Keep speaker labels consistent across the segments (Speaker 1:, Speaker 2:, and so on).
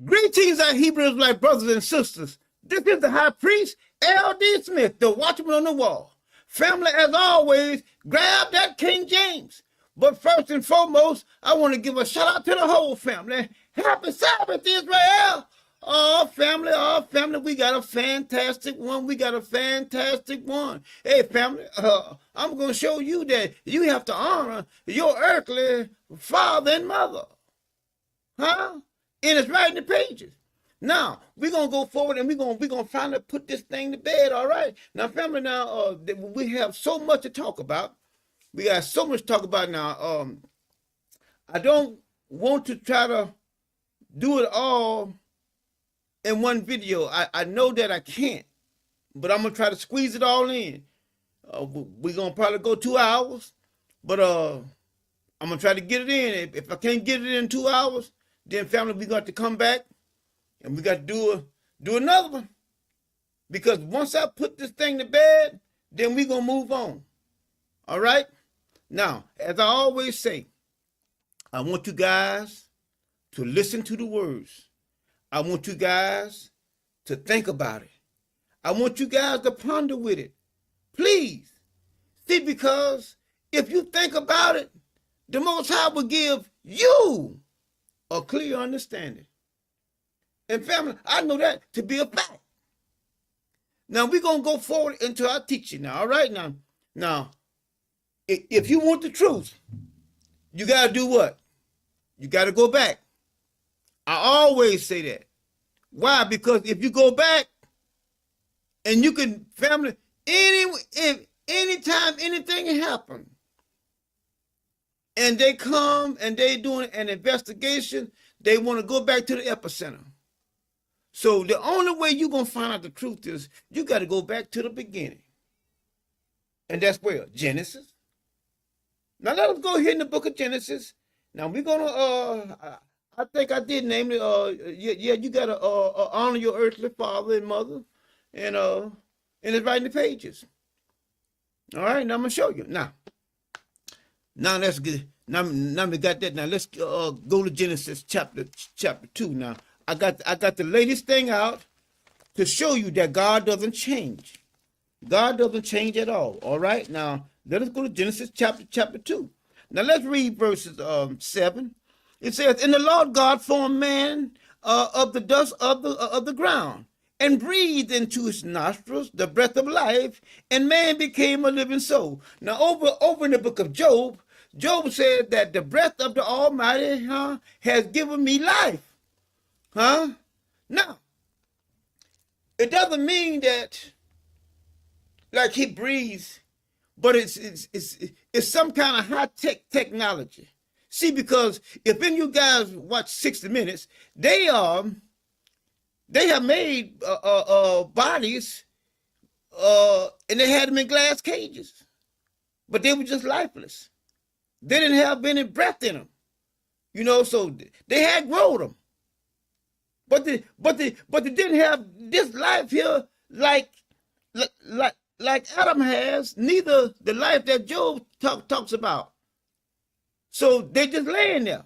Speaker 1: Greetings, our Hebrew Israelite brothers and sisters. This is the high priest, L.D. Smith, the watchman on the wall. Family, as always, grab that King James. But first and foremost, I want to give a shout out to the whole family. Happy Sabbath, Israel. Oh, family, we got a fantastic one. We got a fantastic one. Hey, family, I'm going to show you that you have to honor your earthly father and mother. Huh? And it's right in the pages. Now, we're going to go forward and we're gonna finally put this thing to bed, all right? Now, family, now, we have so much to talk about. We got so much to talk about now. I don't want to try to do it all in one video. I know that I can't, but I'm going to try to squeeze it all in. We're going to probably go 2 hours, but I'm going to try to get it in. If I can't get it in 2 hours, then family, we got to come back and we got to do another one. Because once I put this thing to bed, then we're going to move on. All right? Now, as I always say, I want you guys to listen to the words. I want you guys to think about it. I want you guys to ponder with it. Please. See, because if you think about it, the Most High will give you a clear understanding. And family, I know that to be a fact. Now, we're going to go forward into our teaching now, all right? Now, if you want the truth, you got to do what? You got to go back. I always say that. Why? Because if you go back and you can, family, anytime anything happens, and they come and they doing an investigation, they want to go back to the epicenter. So the only way you're going to find out the truth is you got to go back to the beginning. And that's where? Genesis. Now let us go here in the book of Genesis. Now we're going to, I think I did name it, you got to honor your earthly father and mother. And it's right in the pages. All right, now I'm going to show you. Now let's get, now we got that. Now let's go to Genesis chapter 2. Now I got the latest thing out to show you that God doesn't change. God doesn't change at all. All right. Now let us go to Genesis chapter 2. Now let's read verses 7. It says, "And the Lord God formed man of the dust of the ground, and breathed into his nostrils the breath of life, and man became a living soul." Now over in the book of Job, Job said that the breath of the Almighty has given me life. Now, it doesn't mean that like he breathes, but it's some kind of high-tech technology. See, because if any of you guys watch 60 Minutes, they have made bodies and they had them in glass cages, but they were just lifeless. They didn't have any breath in them, so they had grown them, but they didn't have this life here like Adam has. Neither the life that Job talks about. So they just laying there.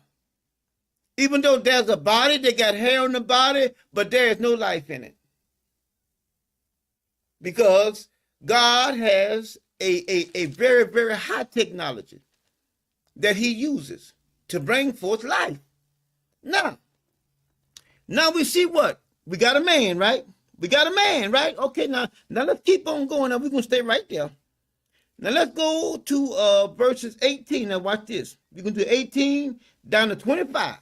Speaker 1: Even though there's a body, they got hair on the body, but there is no life in it. Because God has a very, very high technology that he uses to bring forth life. Now we see what? We got a man, right? We got a man, right? Okay, now let's keep on going. Now we're going to stay right there. Now let's go to verses 18. Now watch this. We're going to do 18 down to 25.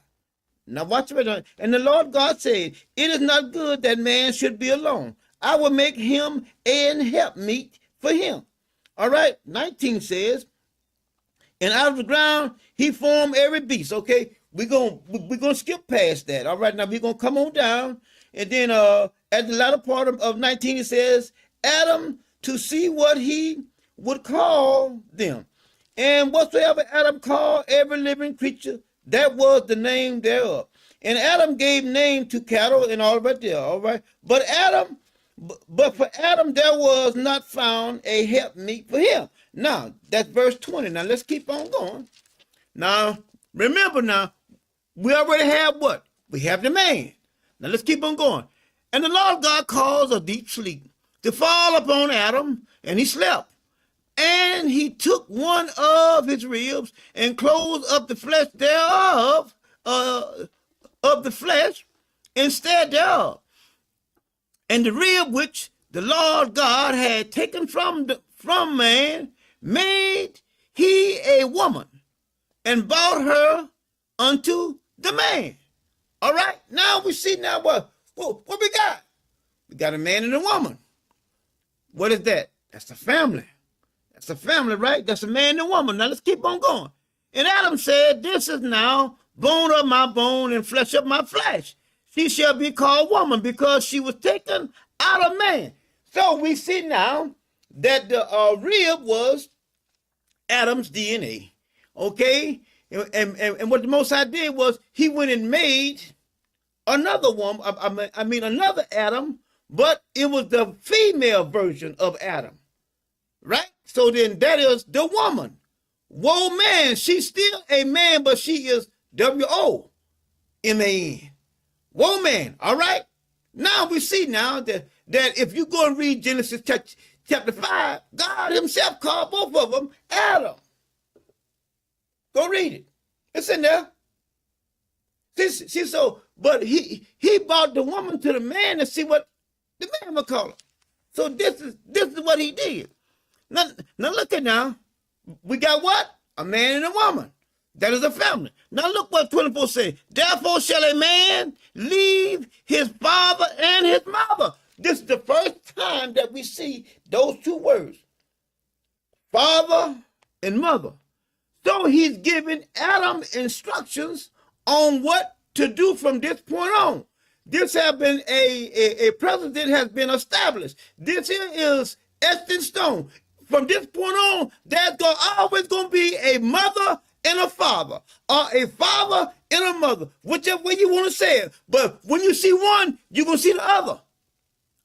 Speaker 1: Now watch it. "And the Lord God said, it is not good that man should be alone. I will make him an helpmeet for him." All right, 19 says, "And out of the ground he formed every beast." Okay, we're gonna skip past that. All right, now we're gonna come on down, and then at the latter part of 19 it says, "Adam to see what he would call them. And whatsoever Adam called every living creature, that was the name thereof. And Adam gave name to cattle and all right there, all right. But for Adam there was not found a helpmeet for him." Now, that's verse 20. Now, let's keep on going. Now, remember now, we already have what? We have the man. Now let's keep on going. And the Lord God caused a deep sleep to fall upon Adam, and he slept. And he took one of his ribs and closed up the flesh thereof, of the flesh instead thereof. And the rib which the Lord God had taken from man made he a woman and brought her unto the man. All right, now we see now what we got. We got a man and a woman. What is that? That's the family. That's the family, right? That's a man and a woman. Now let's keep on going. And Adam said, this is now bone of my bone and flesh of my flesh. She shall be called woman because she was taken out of man. So we see now that the rib was Adam's DNA. Okay? And what the Most High did was he went and made another woman, another Adam, but it was the female version of Adam, right? So then that is the woman. Woe man, she's still a man, but she is W-O-M-A-N. Woe man, all right? Now we see now that if you go and read Genesis chapter 5, God himself called both of them Adam. Go read it. It's in there. See, so, but he brought the woman to the man to see what the man would call her. So this is what he did. Now look at now. We got what? A man and a woman. That is a family. Now look what 24 says. Therefore shall a man leave his father and his mother. This is the first time that we see those two words. Father and mother. So he's giving Adam instructions on what to do from this point on. This has been a precedent has been established. This here is etched in stone. From this point on, there's always going to be a mother and a father, or a father and a mother, whichever way you want to say it. But when you see one, you're going to see the other.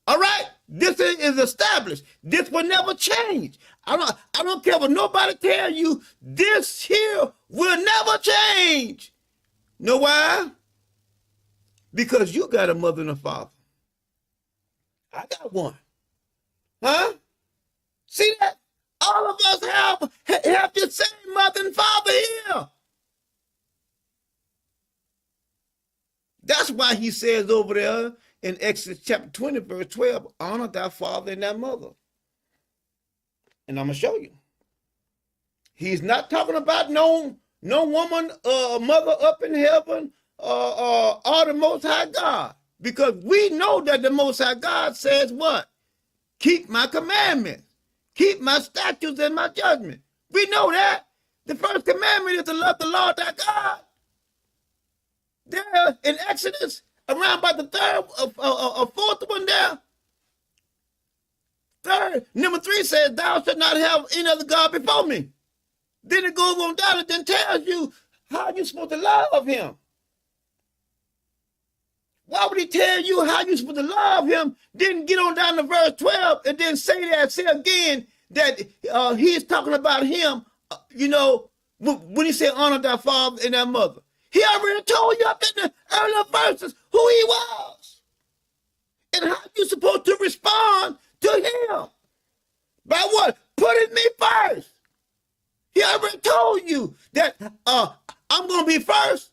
Speaker 1: All right? This is established. This will never change. I don't care what nobody tell you. This here will never change. Know why? Because you got a mother and a father. I got one. Huh? See that? All of us have the same mother and father here. That's why he says over there in Exodus chapter 20, verse 12, honor thy father and thy mother. And I'm going to show you. He's not talking about no woman, mother up in heaven, or the Most High God. Because we know that the Most High God says what? Keep my commandments. Keep my statutes and my judgment. We know that. The first commandment is to love the Lord thy God. There in Exodus, around by the third or fourth one there. Third, number 3 says, thou shalt not have any other God before me. Then it goes on down and then tells you how you're supposed to love him. Why would he tell you how you're supposed to love him? Then get on down to verse 12 and then say again that he's talking about him, when he said honor thy father and thy mother. He already told you up in the earlier verses who he was and how you're supposed to respond to him. By what? Putting me first. He already told you that I'm going to be first.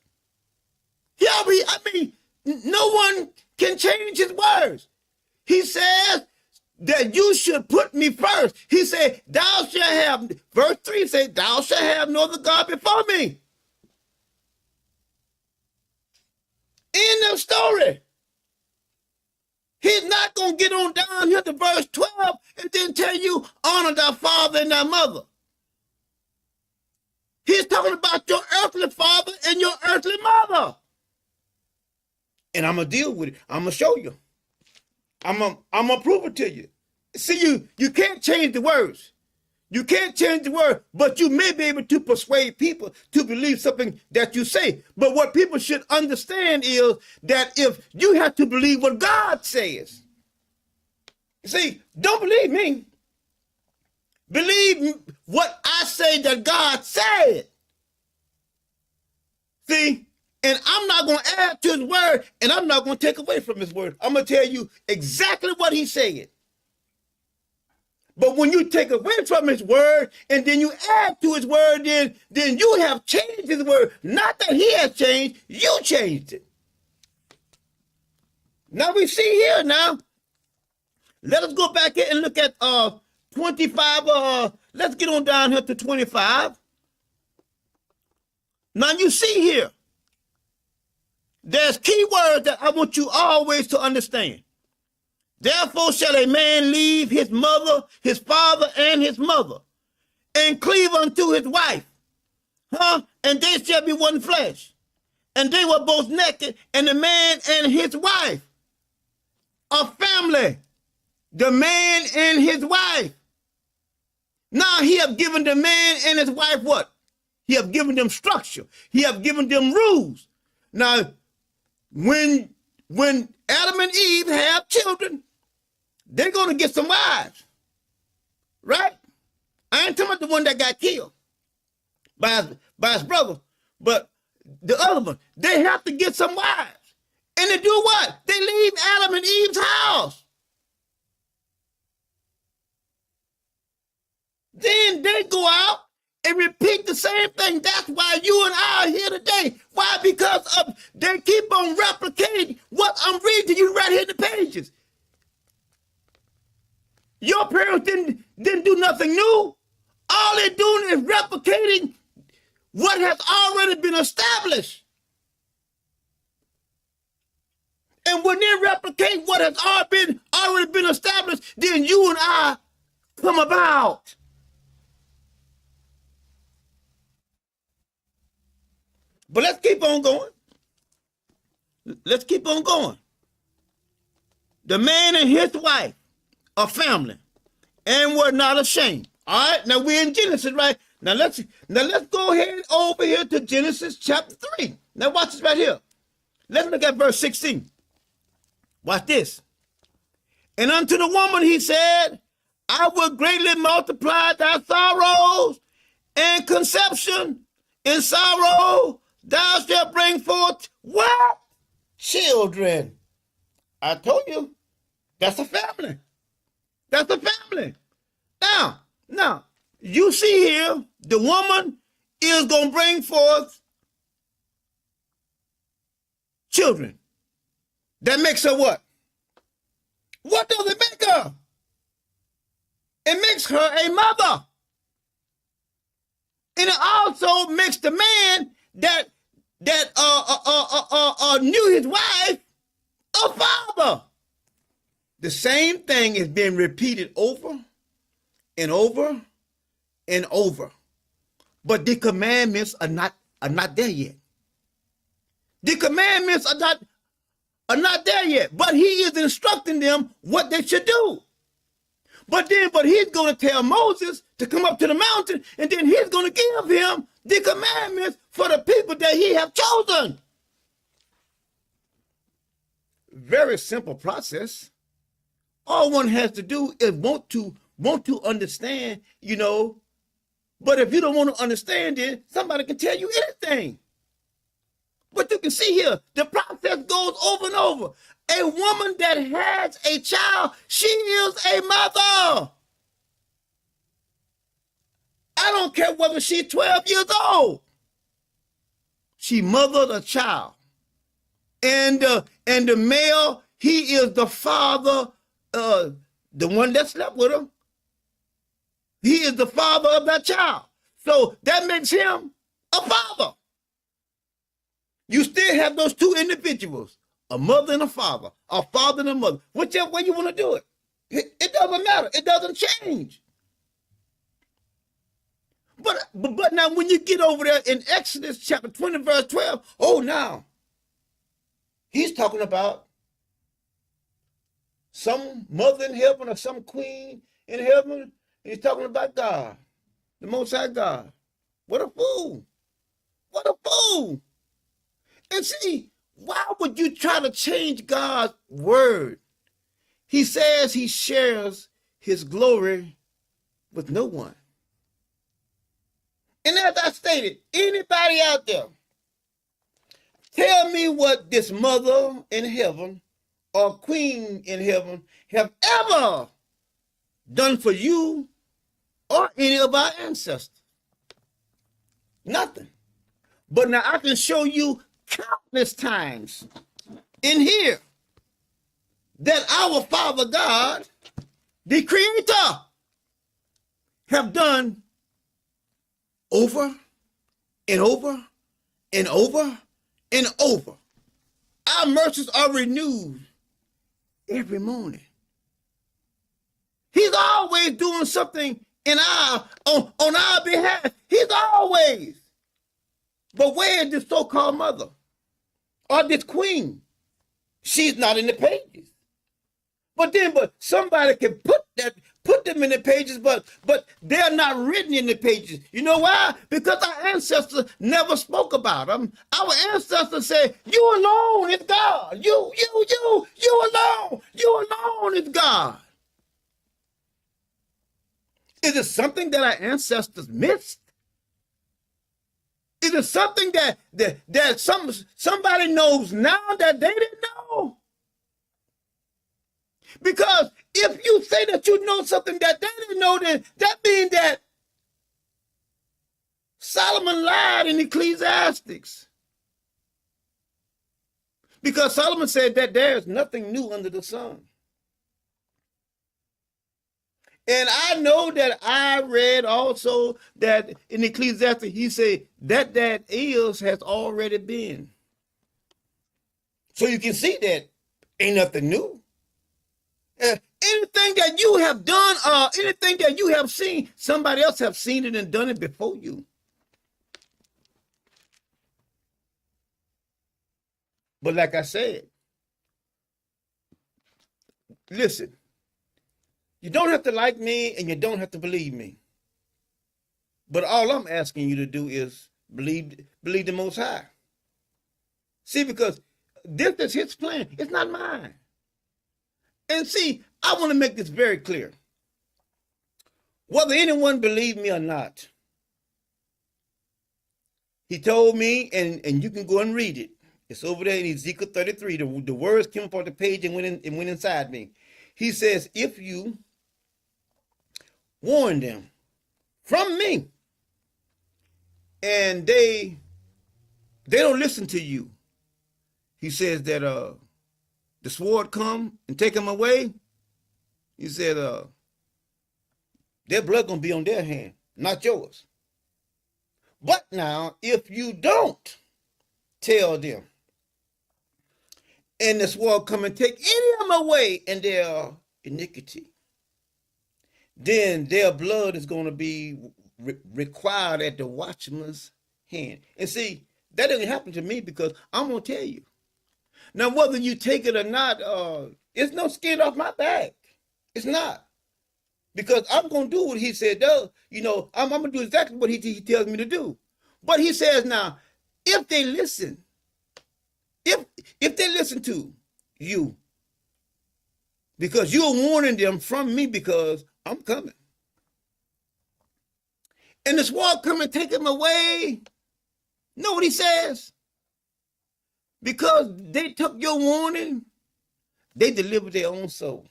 Speaker 1: No one can change his words. He says that you should put me first. He said, thou shalt have, verse 3 says, thou shalt have no other God before me. End of story. He's not going to get on down here to verse 12 and then tell you, honor thy father and thy mother. He's talking about your earthly father and your earthly mother. And I'm going to deal with it. I'm going to show you. I'm going to prove it to you. See, you can't change the words. You can't change the word, but you may be able to persuade people to believe something that you say. But what people should understand is that if you have to believe what God says, see, don't believe me. Believe what I say that God said. See, And I'm not going to add to his word, and I'm not going to take away from his word. I'm going to tell you exactly what he said. But when you take away from his word and then you add to his word, then you have changed his word. Not that he has changed, you changed it. Now we see here now. Let us go back here and look at 25. Let's get on down here to 25. Now you see here, there's key words that I want you always to understand. Therefore shall a man leave his mother, his father, and his mother, and cleave unto his wife. And they shall be one flesh. And they were both naked, and the man and his wife. A family. The man and his wife. Now he have given the man and his wife what? He have given them structure. He have given them rules. Now, when Adam and Eve have children, they're going to get some wives, right? I ain't talking about the one that got killed by his brother, but the other one. They have to get some wives. And they do what? They leave Adam and Eve's house. Then they go out and repeat the same thing. That's why you and I are here today. Why? Because they keep on replicating what I'm reading to you right here in the pages. Your parents didn't do nothing new. All they're doing is replicating what has already been established. And when they replicate what has already been established, then you and I come about. But let's keep on going. Let's keep on going. The man and his wife, a family, and were not ashamed. All right, now we're in Genesis, right? Now let's go ahead over here to Genesis chapter 3. Now watch this right here. Let's look at verse 16. Watch this. And unto the woman he said, I will greatly multiply thy sorrows and conception. In sorrow thou shalt bring forth what? Children. I told you, that's a family. That's a family. Now, you see here, the woman is going to bring forth children. That makes her what? What does it make her? It makes her a mother. And it also makes the man that knew his wife a father. The same thing is being repeated over and over and over. But the commandments are not there yet. The commandments are not there yet. But he is instructing them what they should do. But he's going to tell Moses to come up to the mountain, and then he's going to give him the commandments for the people that he have chosen. Very simple process. All one has to do is want to understand, you know. But if you don't want to understand it, somebody can tell you anything. But you can see here, the process goes over and over. A woman that has a child, she is a mother. I don't care whether she's 12 years old. She mothered a child. And the male, he is the father, the one that slept with her. He is the father of that child. So that makes him a father. You still have those two individuals, a mother and a father and a mother, whichever way you want to do it. It doesn't matter. It doesn't change. But now when you get over there in Exodus chapter 20, verse 12, now he's talking about some mother in heaven or some queen in heaven. He's talking about God, the Most High God. What a fool. What a fool. And see, why would you try to change God's word? He says he shares his glory with no one. And as I stated, anybody out there Tell me what this mother in heaven or queen in heaven have ever done for you or any of our ancestors. Nothing. But now I can show you countless times in here that our Father God, the Creator, have done over and over and over and over. Our mercies are renewed every morning. He's always doing something on our behalf. He's always. But where is this so-called mother or this queen? She's not in the pages. But somebody can put them in the pages, but they're not written in the pages. You know why? Because our ancestors never spoke about them. Our ancestors said, "You alone is God. You alone. You alone is God." Is it something that our ancestors missed? Is it something that somebody knows now that they didn't know? Because if you say that you know something that they didn't know, then that means that Solomon lied in Ecclesiastes. Because Solomon said that there is nothing new under the sun. And I know that I read also that in Ecclesiastes, he said that is has already been. So you can see that ain't nothing new. Anything that you have done or anything that you have seen, somebody else have seen it and done it before you. But like I said, listen, you don't have to like me and you don't have to believe me. But all I'm asking you to do is believe the Most High. See, because this is his plan. It's not mine. And see, I want to make this very clear. Whether anyone believe me or not, he told me, and you can go and read it. It's over there in Ezekiel 33. The words came up on the page and went inside me. He says, if you warn them from me and they don't listen to you, he says that the sword come and take them away. He said their blood gonna be on their hand, not yours. But now, if you don't tell them, and the sword come and take any of them away in their iniquity, then their blood is going to be required at the watchman's hand. And see, that didn't happen to me because I'm going to tell you. Now, whether you take it or not, it's no skin off my back. It's not. Because I'm going to do what he said, you know, I'm going to do exactly what he tells me to do. But he says now, if they listen, if they listen to you, because you're warning them from me because I'm coming. And the sword come and take them away. Know what he says? Because they took your warning, they delivered their own soul.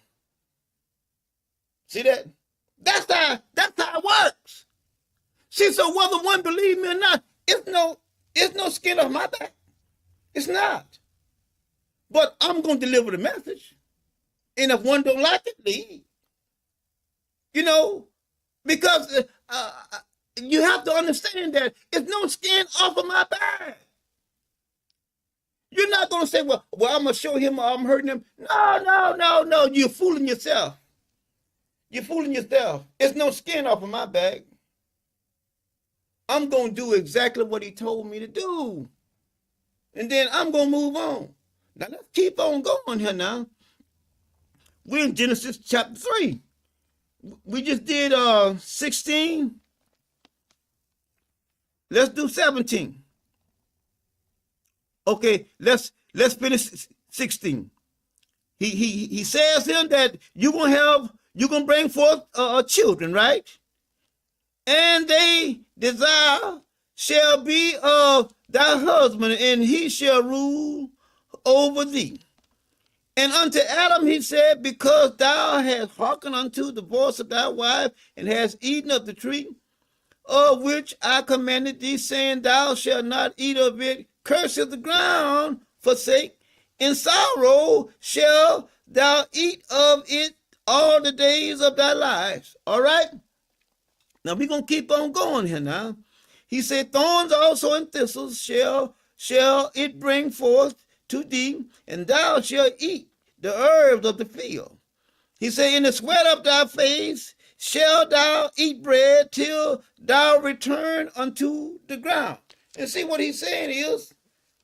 Speaker 1: See that? That's how it works. See, so whether one believe me or not, it's no skin off my back. It's not. But I'm going to deliver the message. And if one don't like it, leave. You know, because you have to understand that it's no skin off of my back. You're not going to say, well, I'm going to show him or I'm hurting him. No. You're fooling yourself. You're fooling yourself. It's no skin off of my back. I'm going to do exactly what he told me to do. And then I'm going to move on. Now, let's keep on going here now. We're in Genesis chapter 3. We just did 16. Let's do 17. Okay, let's finish 16. He says him that you're gonna bring forth children, right? And they desire shall be of thy husband, and he shall rule over thee. And unto Adam he said, because thou hast hearkened unto the voice of thy wife, and hast eaten of the tree, of which I commanded thee, saying, thou shalt not eat of it, cursed is the ground for sake, in sorrow shalt thou eat of it all the days of thy lives. All right? Now we're going to keep on going here now. He said, thorns also and thistles shall it bring forth to thee, and thou shalt eat the herbs of the field. He said, in the sweat of thy face shalt thou eat bread till thou return unto the ground. And see what he's saying is,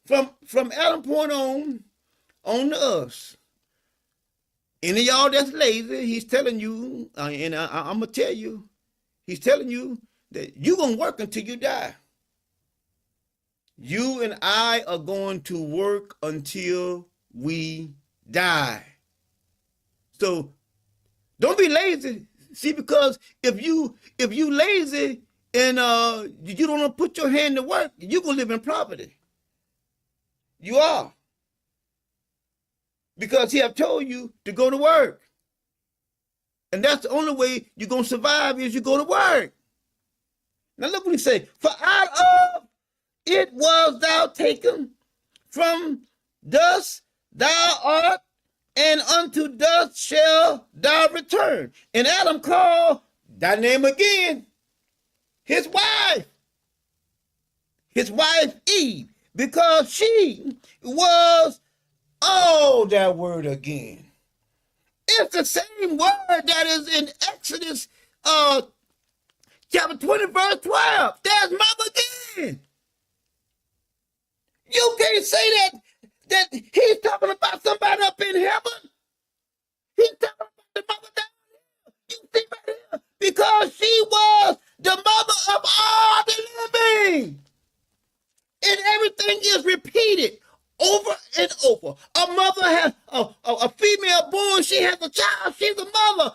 Speaker 1: from Adam point on to us. Any of y'all that's lazy, he's telling you, and I'm going to tell you, he's telling you that you're going to work until you die. You and I are going to work until we die. So don't be lazy. See, because if you lazy and you don't put your hand to work, you're going to live in poverty. You are. Because he have told you to go to work. And that's the only way you're going to survive is you go to work. Now look what he said. For out of it was thou taken, from dust thou art, and unto dust shall thou return. And Adam called thy name again his wife Eve, because she was, oh, that word again. It's the same word that is in Exodus chapter 20, verse 12. There's mother again. You can't say that he's talking about somebody up in heaven. He's talking about the mother down here. You see right here. Because she was the mother of all the living. And everything is repeated over and over. A mother has a female born, she has a child, she's a mother.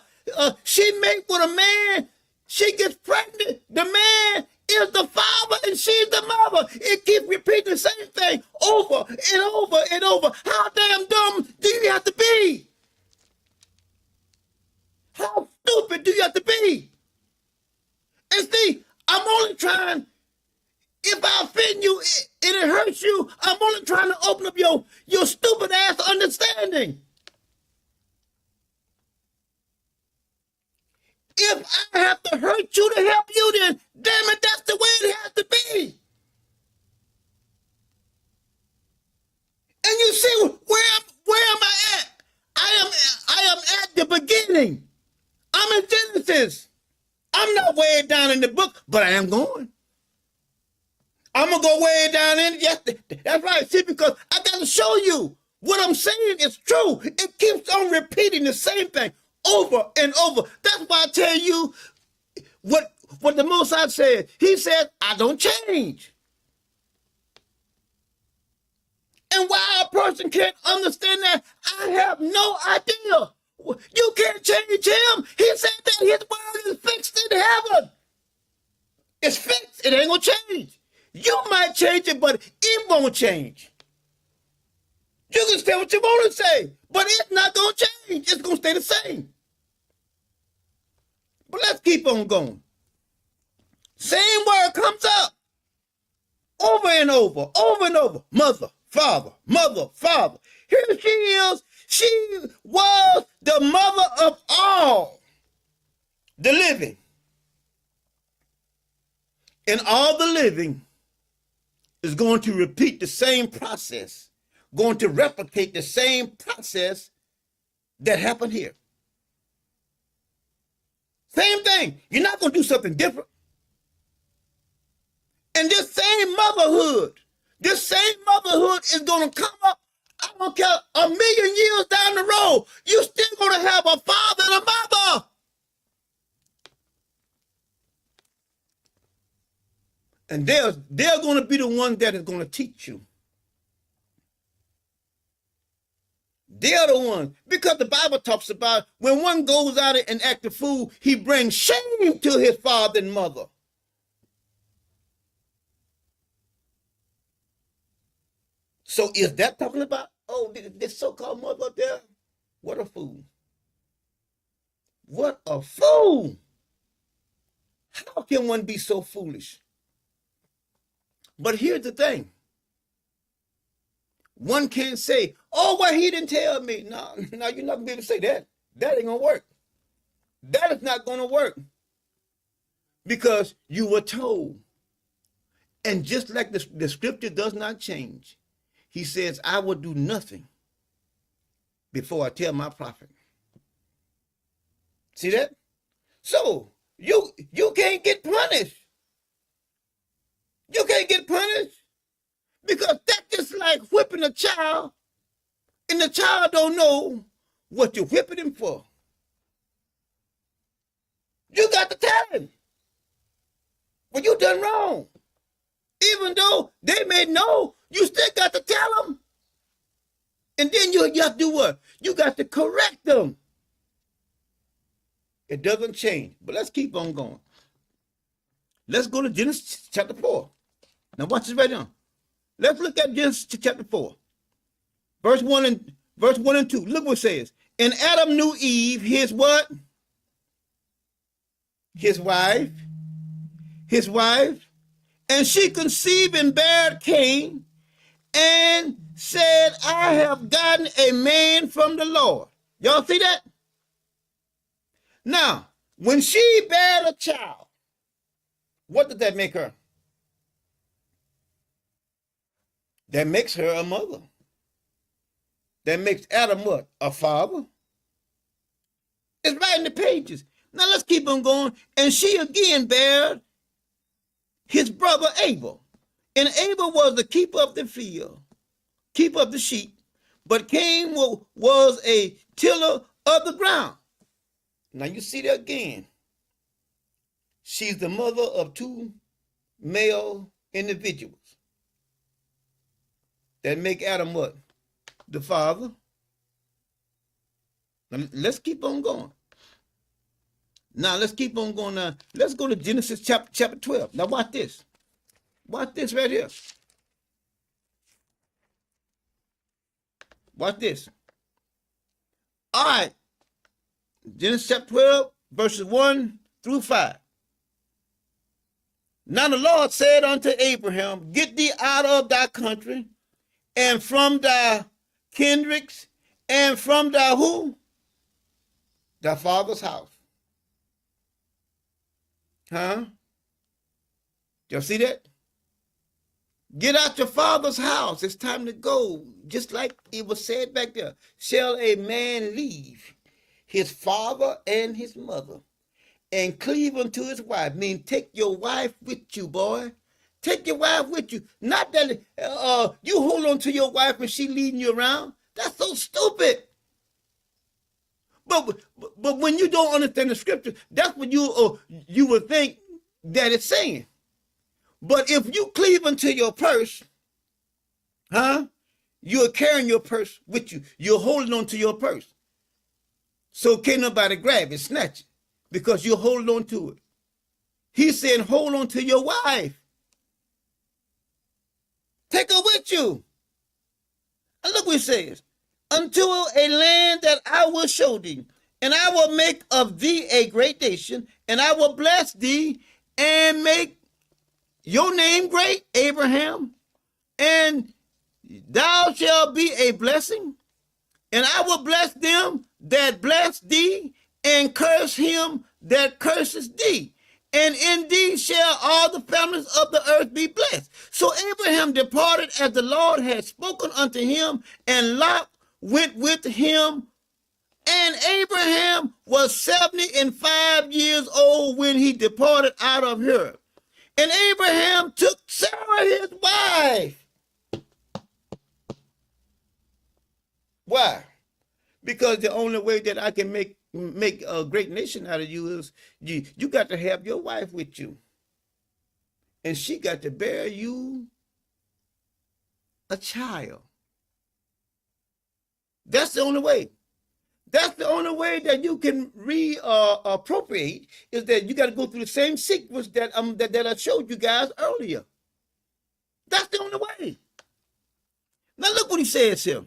Speaker 1: She mates with a man, she gets pregnant, the man is the father and she's the mother. It keeps repeating the same thing over and over and over. How damn dumb do you have to be? How stupid do you have to be? And see, I'm only trying, if I offend you and it hurts you, I'm only trying to open up your stupid ass understanding. If I have to hurt you to help you, then damn it, that's the way it has to be. And you see, where am I at? I am at the beginning. I'm in Genesis. I'm not way down in the book, but I am going. I'm going to go way down in it. Yes, that's right. See, because I got to show you what I'm saying is true. It keeps on repeating the same thing over and over. That's why I tell you what the Most High said. He said, I don't change. And why a person can't understand that, I have no idea. You can't change him. He said that his word is fixed in heaven. It's fixed. It ain't going to change. You might change it, but it won't change. You can say what you want to say, but it's not going to change. It's going to stay the same. But let's keep on going. Same word comes up over and over, over and over. Mother, father, mother, father. Here she is. She was the mother of all the living. And all the living is going to repeat the same process, going to replicate the same process that happened here. Same thing. You're not going to do something different. And this same motherhood is going to come up, I don't care, 1,000,000 years down the road. You're still going to have a father and a mother. And they're going to be the one that is going to teach you. They're the ones. Because the Bible talks about when one goes out and acts a fool, he brings shame to his father and mother. So is that talking about, oh, this so-called mother up there? What a fool. What a fool. How can one be so foolish? But here's the thing. One can't say, oh, well, he didn't tell me. No, no, you're not going to be able to say that. That ain't going to work. That is not going to work. Because you were told. And just like the scripture does not change, he says, I will do nothing before I tell my prophet. See that? So you can't get punished. You can't get punished because that's just like whipping a child, and the child don't know what you're whipping him for. You got to tell him what you done wrong. Even though they may know, you still got to tell them. And then you have to do what? You got to correct them. It doesn't change. But let's keep on going. Let's go to Genesis chapter 4. Now watch this right now. Let's look at Genesis chapter 4. Verse 1 and 2. Look what it says. And Adam knew Eve, his what? His wife. His wife. And she conceived and bare Cain, and said, I have gotten a man from the Lord. Y'all see that? Now, when she bare a child, what did that make her? That makes her a mother. That makes Adam what? A father. It's right in the pages. Now let's keep on going. And she again bare his brother Abel. And Abel was the keeper of the field, keeper of the sheep, but Cain was a tiller of the ground. Now you see that again. She's the mother of two male individuals that make Adam what? The father. Now, let's keep on going. Now, let's keep on going. Now, let's go to Genesis chapter 12. Now, watch this. Watch this right here. Watch this. All right. Genesis chapter 12, verses 1 through 5. Now the Lord said unto Abraham, get thee out of thy country, and from thy kindreds, and from thy who? Thy father's house. Huh? Y'all see that? Get out your father's house. It's time to go. Just like it was said back there. Shall a man leave his father and his mother and cleave unto his wife? Mean take your wife with you, boy. Take your wife with you. Not that you hold on to your wife and she leading you around. That's so stupid. But when you don't understand the scripture, that's what you would think that it's saying. But if you cleave unto your purse, huh? You're carrying your purse with you. You're holding on to your purse. So can't nobody grab it, snatch it, because you're holding on to it. He's saying hold on to your wife. Take her with you. And look what he says. Unto a land that I will show thee, and I will make of thee a great nation, and I will bless thee, and make your name great, Abraham, and thou shalt be a blessing, and I will bless them that bless thee, and curse him that curses thee. And in thee shall all the families of the earth be blessed. So Abraham departed as the Lord had spoken unto him, and Lot went with him. And Abraham was 75 years old when he departed out of Haran. And Abraham took Sarah his wife. Why? Because the only way that I can make a great nation out of you is you got to have your wife with you. And she got to bear you a child. That's the only way. That's the only way that you can appropriate, is that you got to go through the same sequence that I showed you guys earlier. That's the only way. Now he says here.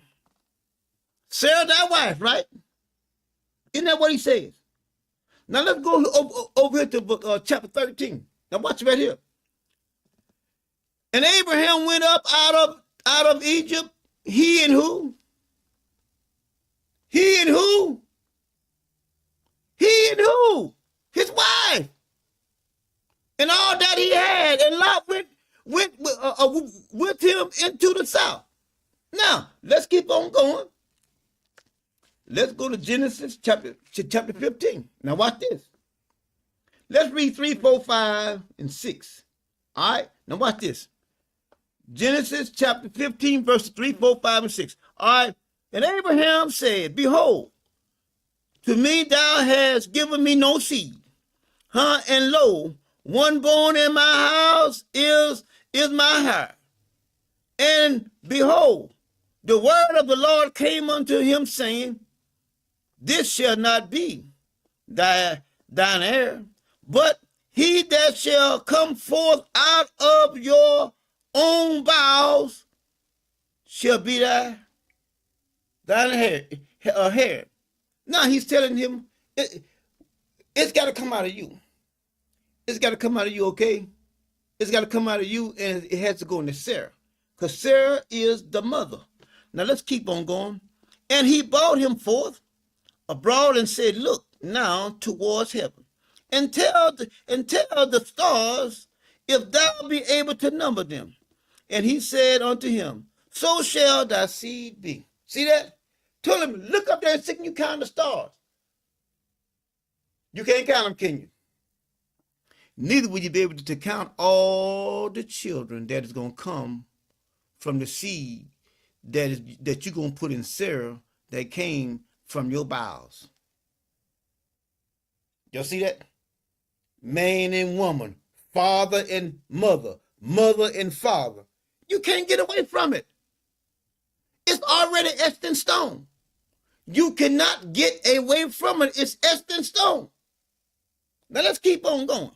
Speaker 1: Sarah, thy wife, right? Isn't that what he says? Now let's go over here to chapter 13. Now watch right here. And Abraham went up out of Egypt. He and who? He and who? He and who? His wife. And all that he had. And Lot went with him into the south. Now, let's keep on going. Let's go to Genesis chapter 15. Now watch this. Let's read 3, 4, 5, and 6. All right? Now watch this. Genesis chapter 15, verses 3, 4, 5, and 6. All right. And Abraham said, behold, to me thou hast given me no seed. And lo, one born in my house is my hire. And behold, the word of the Lord came unto him, saying, this shall not be thine heir, but he that shall come forth out of your own bowels shall be thine heir. Now he's telling him, it's got to come out of you. It's got to come out of you, okay? It's got to come out of you, and it has to go into Sarah, because Sarah is the mother. Now let's keep on going. And he brought him forth abroad and said, look now towards heaven, and tell the stars if thou be able to number them. And he said unto him, so shall thy seed be. See that? Told him, look up there and see, can you count the stars? You can't count them, can you? Neither will you be able to count all the children that is going to come from the seed that you're going to put in Sarah that came from your bowels. Y'all see that? Man and woman, father and mother, mother and father. You can't get away from it. It's already etched in stone. You cannot get away from it. It's etched in stone. Now let's keep on going.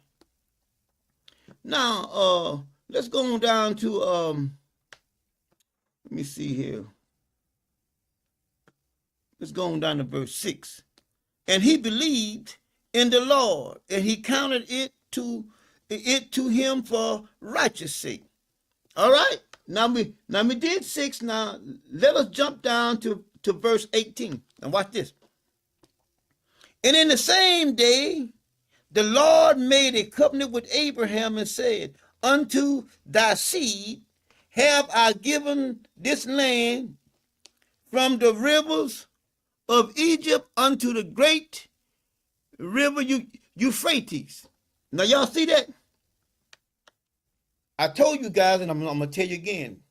Speaker 1: Now, let's go on down to, let me see here. Let's go on down to verse 6. And he believed in the Lord, and he counted it to him for righteous sake. All right. Now we did 6. Now let us jump down to verse 18. Now watch this. And in the same day, the Lord made a covenant with Abraham and said, unto thy seed have I given this land from the rivers of Egypt unto the great river Euphrates. Now y'all see that? I told you guys, and I'm going to tell you again,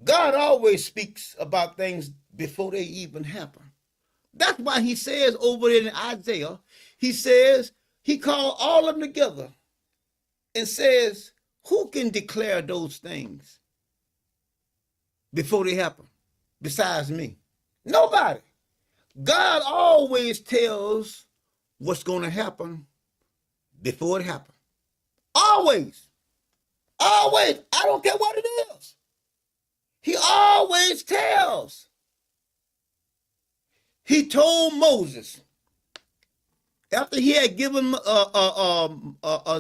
Speaker 1: God always speaks about things before they even happen. That's why he says over there in Isaiah, he says, he called all of them together and says, who can declare those things before they happen besides me? Nobody. God always tells what's going to happen before it happens. Always. Always. I don't care what it is. He always tells. He told Moses, after he had given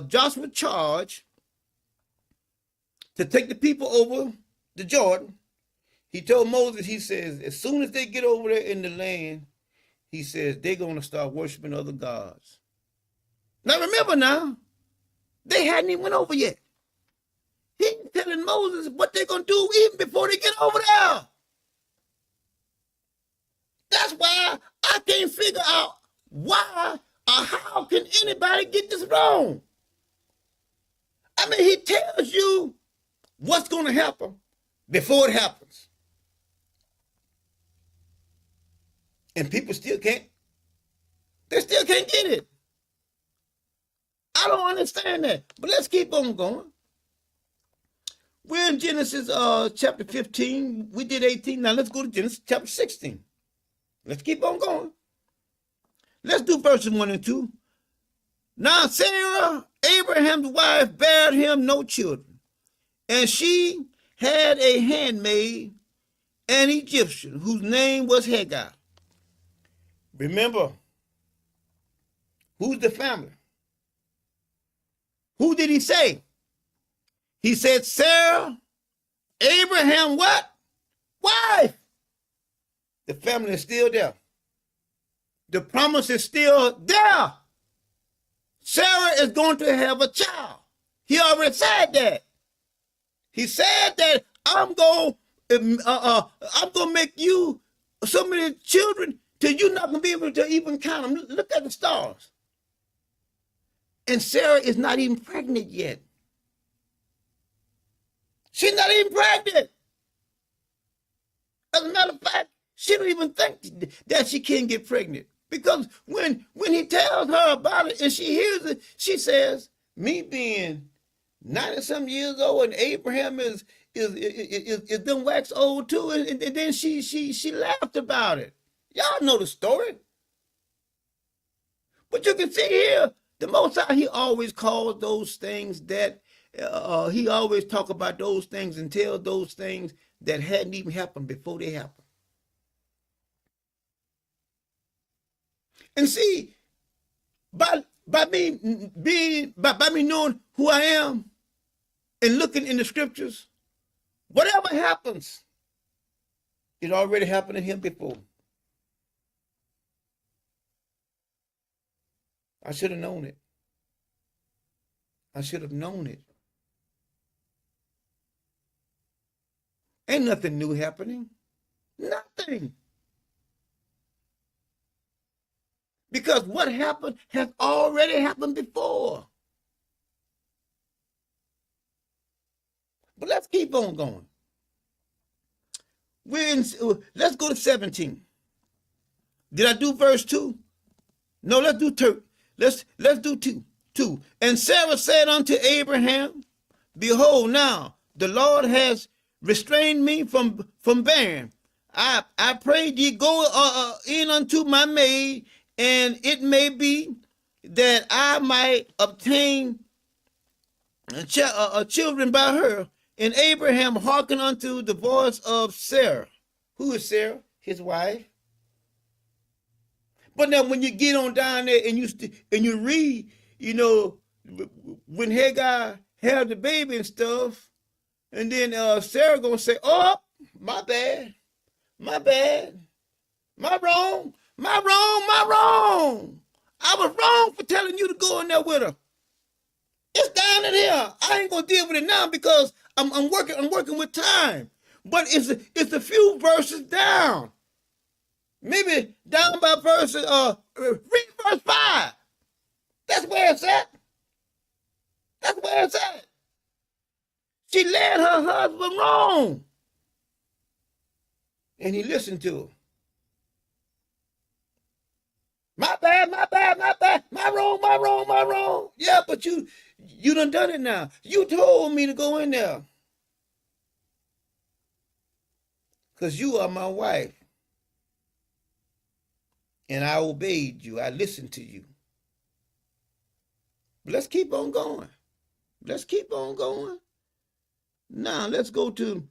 Speaker 1: Joshua charge to take the people over the Jordan, he told Moses, he says, as soon as they get over there in the land, he says, they're going to start worshiping other gods. Now remember now, they hadn't even went over yet. He's telling Moses what they're going to do even before they get over there. That's why I can't figure out why or how can anybody get this wrong. I mean, he tells you what's going to happen before it happens. And people still can't. They still can't get it. I don't understand that. But let's keep on going. We're in Genesis chapter 15. We did 18. Now let's go to Genesis chapter 16. Let's keep on going. Let's do verses 1 and 2. Now Sarah, Abraham's wife, bare him no children, and she had a handmaid, an Egyptian whose name was Hagar. Remember, who's the family? Who did he say? He said Sarah, Abraham, what? Wife. The family is still there. The promise is still there. Sarah is going to have a child. He already said that. He said that I'm going to make you so many children till you're not going to be able to even count them. Look at the stars. And Sarah is not even pregnant yet. She's not even pregnant. As a matter of fact, she don't even think that she can get pregnant. Because when he tells her about it and she hears it, she says, me being 90-some years old and Abraham is done wax old too. And then she laughed about it. Y'all know the story. But you can see here, the Most High, he always calls those things that, he always talk about those things and tell those things that hadn't even happened before they happened. And see, by me knowing who I am and looking in the scriptures, whatever happens, it already happened to him before. I should have known it. I should have known it. Ain't nothing new happening. Nothing. Because what happened has already happened before. But let's keep on going. Let's go to 17. Did I do verse 2? No, let's do 2. Let's do 2. And Sarah said unto Abraham, behold, now the Lord has restrained me from bearing. I pray thee go in unto my maid, and it may be that I might obtain children by her. And Abraham hearkened unto the voice of Sarah. Who is Sarah? His wife. But now when you get on down there and you read, when Hagar had the baby and stuff, and then Sarah gonna say, oh, my bad, my wrong. I was wrong for telling you to go in there with her. It's down in here. I ain't gonna deal with it now because I'm working with time. But it's a few verses down. Maybe down by read verse 5. That's where it's at. She led her husband wrong. And he listened to her. My bad. My wrong. Yeah, but you done it now. You told me to go in there. Because you are my wife. And I obeyed you. I listened to you. But let's keep on going. Now, let's go to,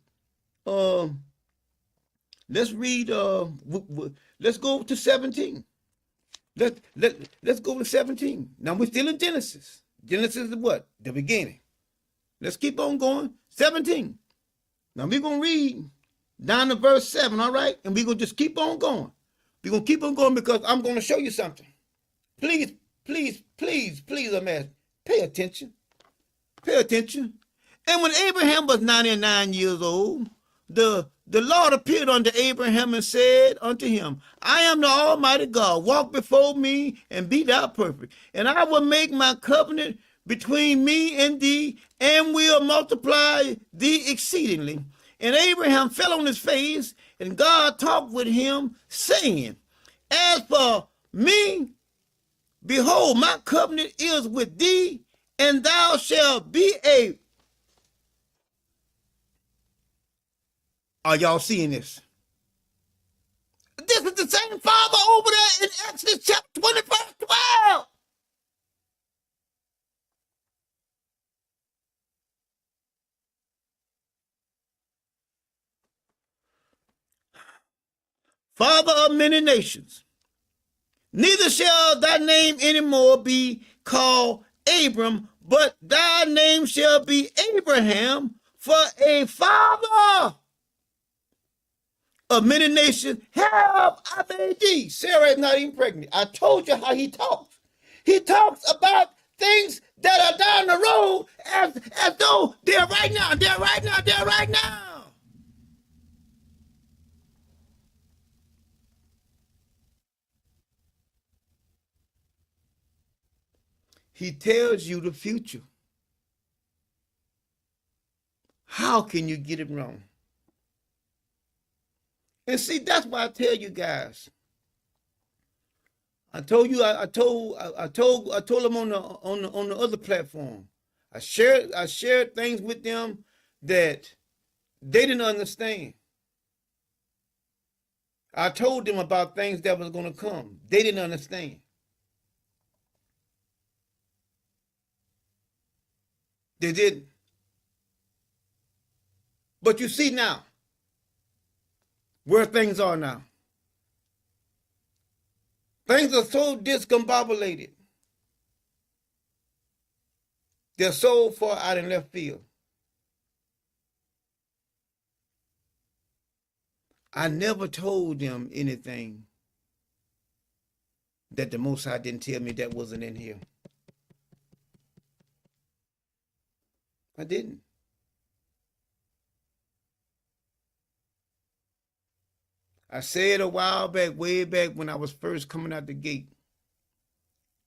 Speaker 1: let's read, let's go to 17. Let's go to 17. Now, we're still in Genesis. Genesis is what? The beginning. Let's keep on going. 17. Now, we're going to read down to verse 7, all right? And we're going to just keep on going. We're going to keep on going because I'm going to show you something. Please, I'm asking, pay attention. And when Abraham was 99 years old, the Lord appeared unto Abraham and said unto him, I am the Almighty God. Walk before me and be thou perfect. And I will make my covenant between me and thee, and will multiply thee exceedingly. And Abraham fell on his face, and God talked with him, saying, as for me, behold, my covenant is with thee, and thou shalt be a... Are y'all seeing this? This is the same Father over there in Exodus chapter 20, verse 12. father of many nations. Neither shall thy name anymore be called Abram, but thy name shall be Abraham, for a father of many nations have I made thee. Sarah is not even pregnant. I told you how he talks. He talks about things that are down the road as though they're right now, they're right now, they're right now. He tells you the future. How can you get it wrong? And see, that's why I tell you guys. I told you, I told them on the other platform. I shared things with them that they didn't understand. I told them about things that was going to come. They didn't understand. They didn't. But you see now where things are now. Things are so discombobulated. They're so far out in left field. I never told them anything that the Most High didn't tell me that wasn't in here. I didn't. I said a while back, way back when I was first coming out the gate,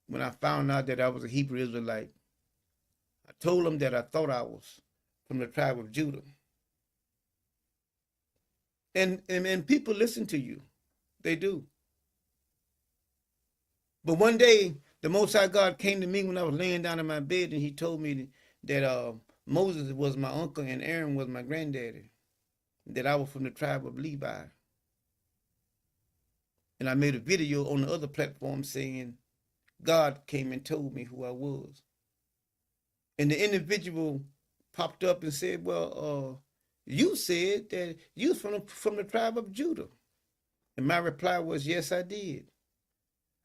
Speaker 1: when I found out that I was a Hebrew Israelite, I told them that I thought I was from the tribe of Judah. And people listen to you. They do. But one day, the Most High God came to me when I was laying down in my bed, and he told me that Moses was my uncle and Aaron was my granddaddy, that I was from the tribe of Levi. And I made a video on the other platform saying God came and told me who I was. And the individual popped up and said, well, you said that you from the tribe of Judah. And my reply was, yes, I did.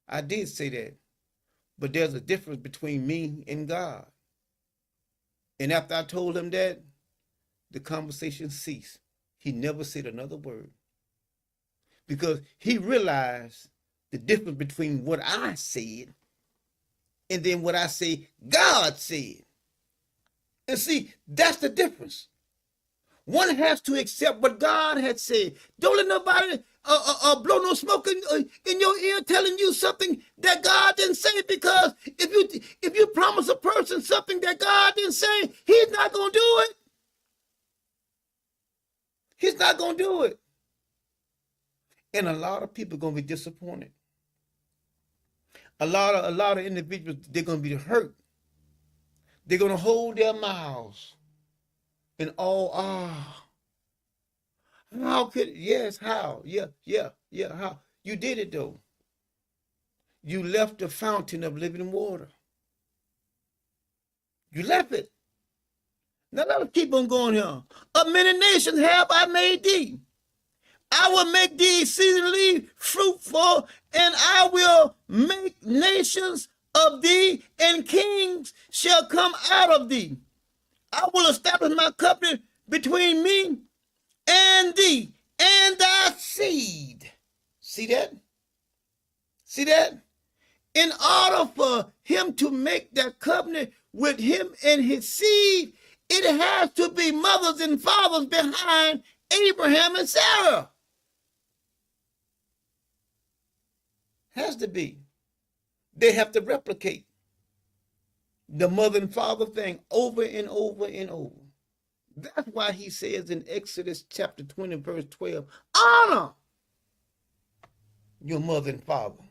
Speaker 1: I did say that. But there's a difference between me and God. And after I told him that, the conversation ceased. He never said another word. Because he realized the difference between what I said and then what I say God said. And see, that's the difference. One has to accept what God had said. Don't let nobody blow no smoke in your ear telling you something that God didn't say, because if you promise a person something that God didn't say, he's not going to do it. He's not going to do it. And a lot of people are going to be disappointed. A lot of individuals, they're going to be hurt. They're going to hold their mouths and how could, yes, how? Yeah, how? You did it though. You left the fountain of living water. You left it. Now let's keep on going here. Of many nations have I made thee. I will make thee exceedingly fruitful, and I will make nations of thee, and kings shall come out of thee. I will establish my covenant between me and thee and thy seed. See that? See that? In order for him to make that covenant with him and his seed, it has to be mothers and fathers behind Abraham and Sarah. Has to be. They have to replicate the mother and father thing over and over and over. That's why he says in Exodus chapter 20, verse 12, honor your mother and father,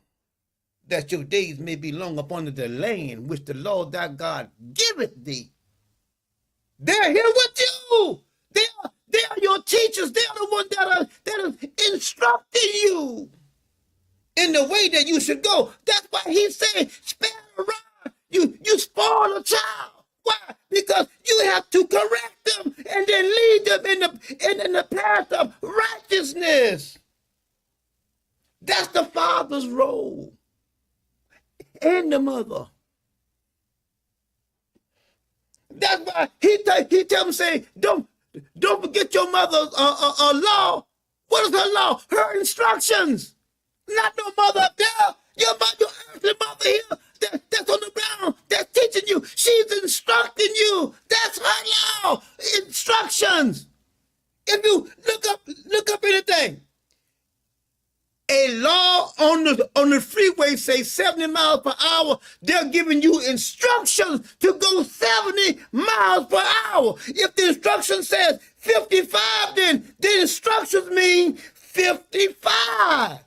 Speaker 1: that your days may be long upon the land which the Lord thy God giveth thee. They're here with you. They are your teachers. They are the ones that are instructing you in the way that you should go. That's why he's saying, spare the rod. You spoil a child. Why? Because you have to correct them and then lead them in the path of righteousness. That's the father's role and the mother. That's why he tell them, say, don't forget your mother's law. What is her law? Her instructions. Not no mother up there. Your earthly mother here, that's on the ground, that's teaching you. She's instructing you. That's her law. Instructions. If you look up anything, a law on the freeway say 70 miles per hour, they're giving you instructions to go 70 miles per hour. If the instruction says 55, then the instructions mean 55.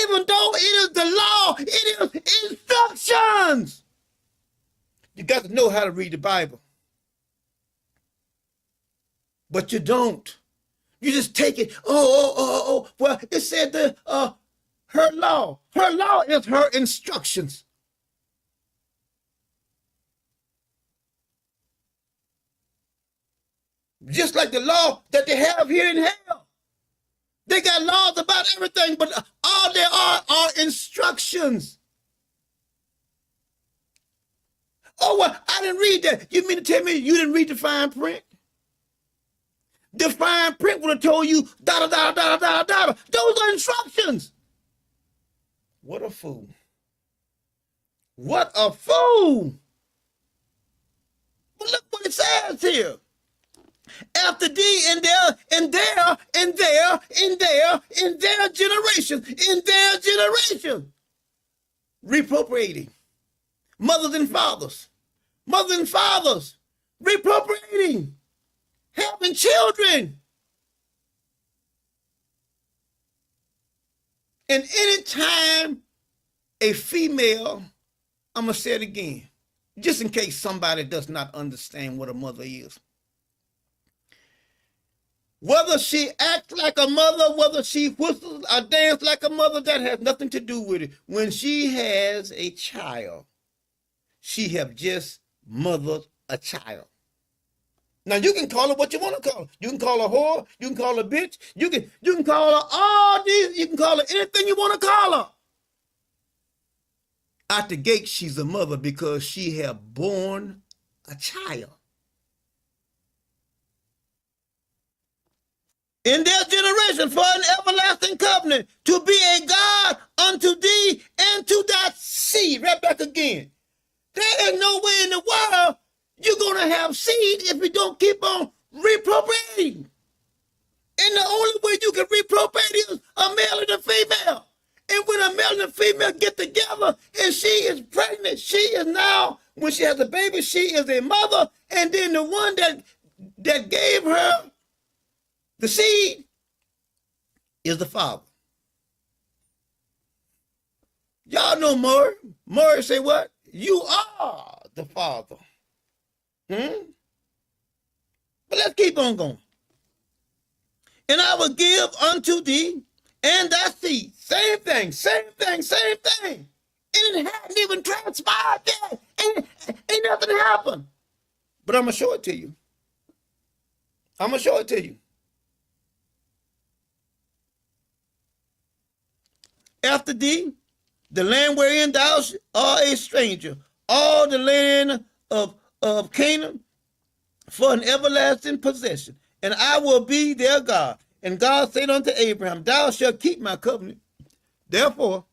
Speaker 1: Even though it is the law, it is instructions. You got to know how to read the Bible. But you don't. You just take it. Well, it said her law. Her law is her instructions. Just like the law that they have here in hell. They got laws about everything, but all there are instructions. Oh, well, I didn't read that. You mean to tell me you didn't read the fine print? The fine print would have told you, da da da da da da. Those are instructions. What a fool. What a fool. But look what it says here. After thee in their generation, reappropriating. Mothers and fathers, reappropriating, having children. And anytime a female, I'm going to say it again, just in case somebody does not understand what a mother is. Whether she acts like a mother, whether she whistles or dances like a mother, that has nothing to do with it. When she has a child, she have just mothered a child. Now, you can call her what you want to call her. You can call her whore. You can call her bitch. You can call her all these. You can call her anything you want to call her. Out the gate, she's a mother because she have born a child. In their generation, for an everlasting covenant, to be a God unto thee and to thy seed. Right back again. There ain't no way in the world you're going to have seed if you don't keep on reappropriating. And the only way you can reappropriate is a male and a female. And when a male and a female get together and she is pregnant, she is now, when she has a baby, she is a mother. And then the one that gave her the seed is the father. Y'all know Murray. Murray say what? You are the father. But let's keep on going. And I will give unto thee and thy seed. Same thing. And it hadn't even transpired yet. Ain't nothing happened. But I'm going to show it to you. After thee, the land wherein thou art a stranger, all the land of Canaan, for an everlasting possession, and I will be their God. And God said unto Abraham, thou shalt keep my covenant. Therefore,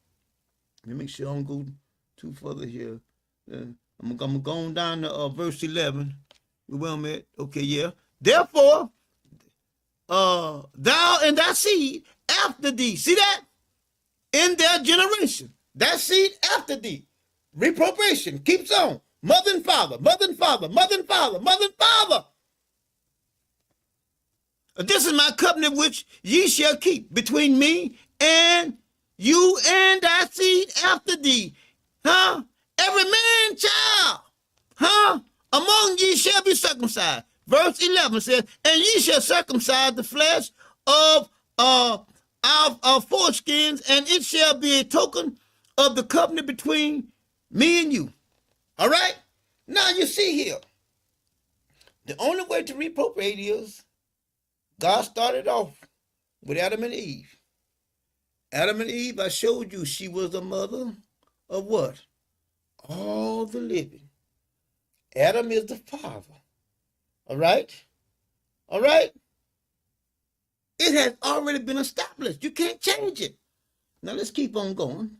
Speaker 1: let me make sure I don't go too further here. I'm going down to verse 11. Where I'm at? Okay, yeah. Therefore, thou and thy seed after thee. See that? In their generation. That seed after thee. Reappropriation keeps on. Mother and father. This is my covenant which ye shall keep between me and you and thy seed after thee. Every man child, among ye shall be circumcised. Verse 11 says, and ye shall circumcise the flesh of foreskins, and it shall be a token of the covenant between me and you. All right? Now you see here, the only way to reappropriate is God started off with Adam and Eve. Adam and Eve, I showed you she was the mother of what? All the living. Adam is the father. All right? All right? It has already been established. You can't change it. Now let's keep on going.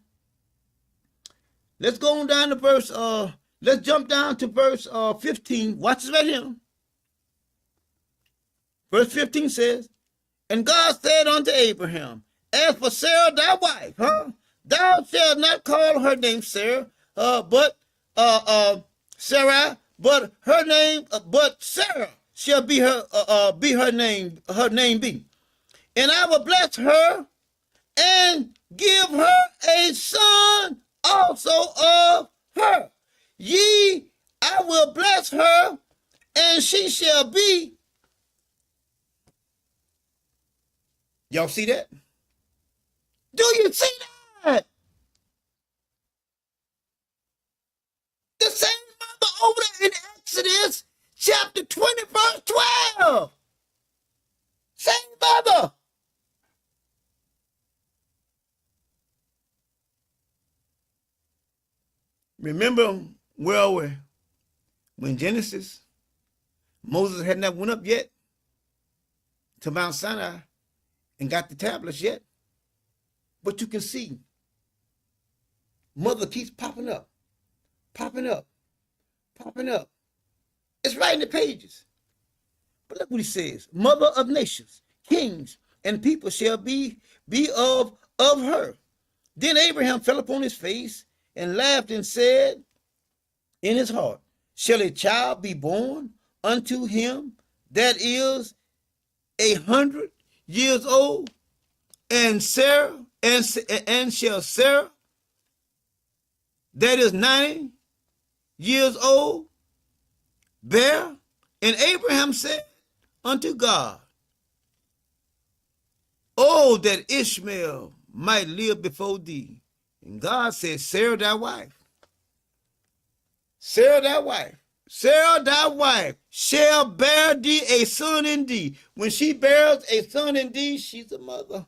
Speaker 1: Let's go on down to verse, let's jump down to verse 15. Watch this right here. Verse 15 says, and God said unto Abraham, as for Sarah thy wife, thou shalt not call her name Sarah, but Sarai, but her name, but Sarah shall be her name be. And I will bless her and give her a son also of her. I will bless her, and she shall be. Y'all see that? Do you see that? The same mother over there in Exodus chapter 20, verse 12. Same mother. Remember where we were when Genesis, Moses had not went up yet to Mount Sinai and got the tablets yet. But you can see mother keeps popping up, popping up, popping up. It's right in the pages. But look what he says. Mother of nations, kings, and people shall be of her. Then Abraham fell upon his face and laughed and said in his heart, shall a child be born unto him that is 100 years old? And Sarah, and shall Sarah that is 90 years old bear? And Abraham said unto God, oh, that Ishmael might live before thee. And God said, Sarah thy wife, Sarah thy wife, Sarah thy wife shall bear thee a son indeed. When she bears a son indeed, she's a mother.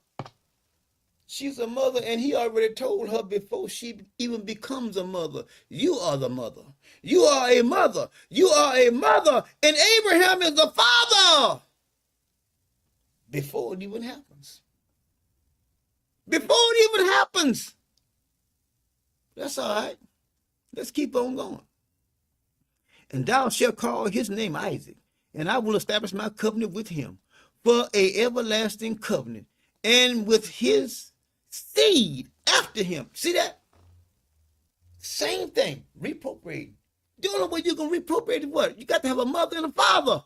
Speaker 1: She's a mother, and he already told her before she even becomes a mother, you are the mother. You are a mother. You are a mother, and Abraham is the father before it even happens. Before it even happens. That's all right. Let's keep on going. And thou shalt call his name Isaac, and I will establish my covenant with him for an everlasting covenant, and with his seed after him. See that? Same thing. Reappropriating. The only way you're going to reappropriate is what? You got to have a mother and a father.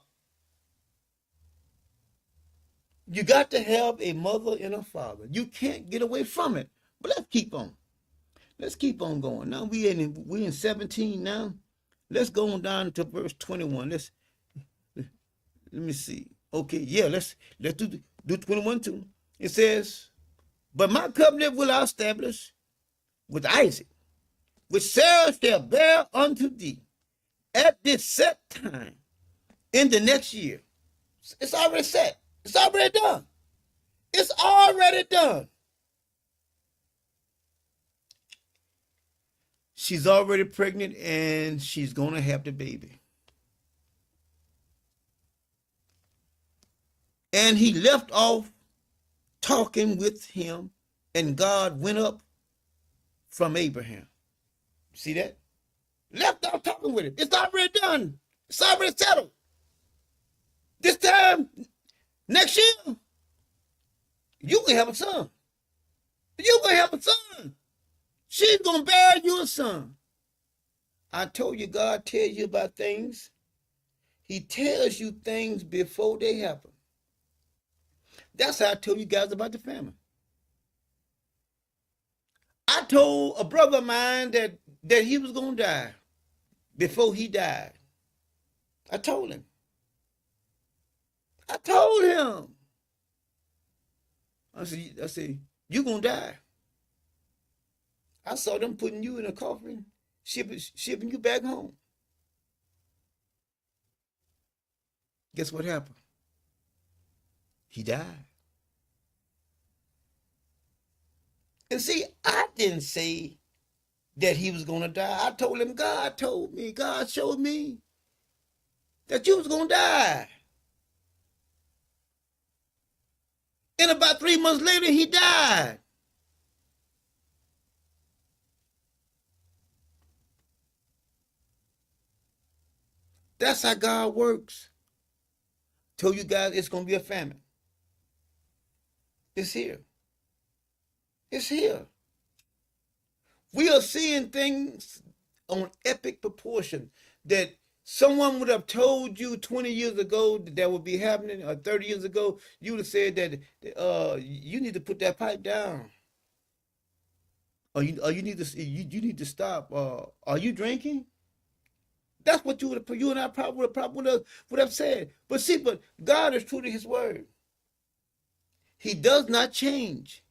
Speaker 1: You got to have a mother and a father. You can't get away from it. But let's keep on. Let's keep on going. Now we in 17 now. Let's go on down to verse 21. Let me see. Okay, yeah, let's do 21 too. It says, but my covenant will I establish with Isaac, which Sarah shall bear unto thee at this set time in the next year. It's already set. It's already done. It's already done. She's already pregnant and she's going to have the baby. And he left off talking with him, and God went up from Abraham. See that? Left off talking with him. It's already done. It's already settled. This time, next year, you're going to have a son. You're going to have a son. She's going to bear you a son. I told you God tells you about things. He tells you things before they happen. That's how I told you guys about the family. I told a brother of mine that he was going to die before he died. I told him. I told him. I said, you're going to die. I saw them putting you in a coffin, shipping you back home. Guess what happened? He died. And see, I didn't say that he was going to die. I told him, God told me, God showed me that you was going to die. And about 3 months later, he died. That's how God works. Told you guys it's going to be a famine. It's here. It's here. We are seeing things on epic proportion that someone would have told you 20 years ago that would be happening, or 30 years ago, you would have said that you need to put that pipe down. Or you need to need to stop. Are you drinking? That's what you and I probably would have said. But see, but God is true to his word. He does not change.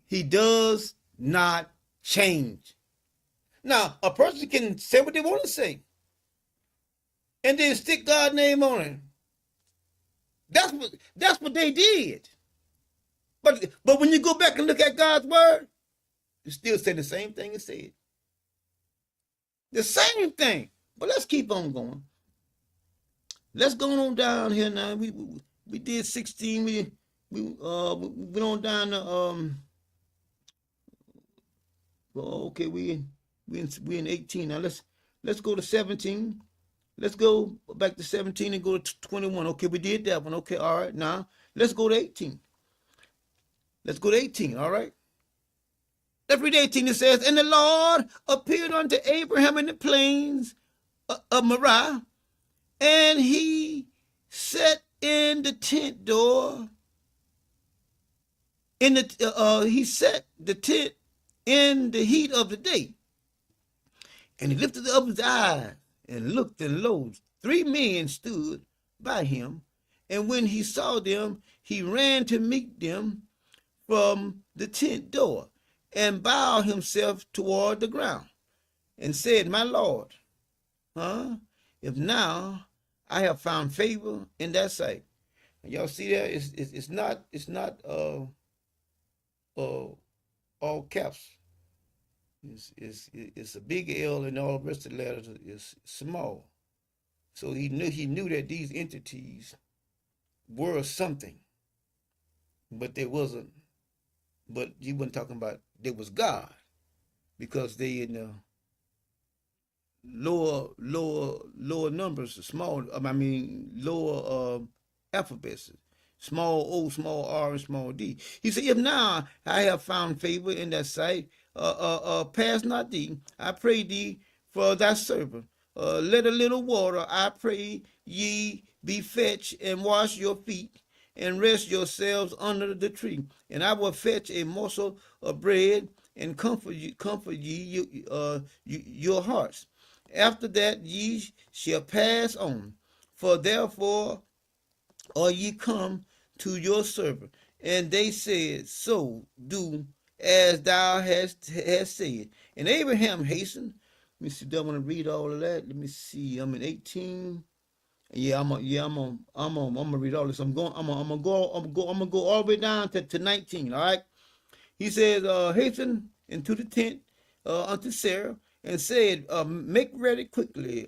Speaker 1: He does not change. Now, a person can say what they want to say and then stick God's name on it. That's what they did. But when you go back and look at God's word, it still say the same thing it said. The same thing. But let's keep on going. Let's go on down here now. We did 16. We went on down to well, okay, we in 18 now. Let's go to 17. Let's go back to 17 and go to 21. Okay, we did that one. Okay, all right. Now let's go to 18. Let's go to 18. All right. Let's read 18. It says, "And the Lord appeared unto Abraham in the plains of Moriah, and he sat in the tent door. He set the tent in the heat of the day, and he lifted up his eyes and looked, and lo, 3 men stood by him. And when he saw them, he ran to meet them from the tent door, and bowed himself toward the ground, and said, My Lord, if now I have found favor in that sight." And y'all see that? It's not all caps. It's a big L, and all the rest of the letters is small. So he knew that these entities were something, but they wasn't. But he wasn't talking about they was God, because they in the lower numbers, small. I mean lower alphabets. Small O, small R, and small D. He said, "If now I have found favor in that sight, pass not thee, I pray thee, for thy servant. Let a little water, I pray ye, be fetched, and wash your feet, and rest yourselves under the tree. And I will fetch a morsel of bread, and comfort ye your hearts. After that ye shall pass on. For therefore are ye come to your servant?" And they said, "So do as thou hast said." And Abraham hastened. Let me see. Do I want to read all of that? Let me see. I'm in 18. Yeah, I'm gonna read all this. I'm gonna go all the way down to 19. All right. He says, "Hasten into the tent unto Sarah, and said, Make ready quickly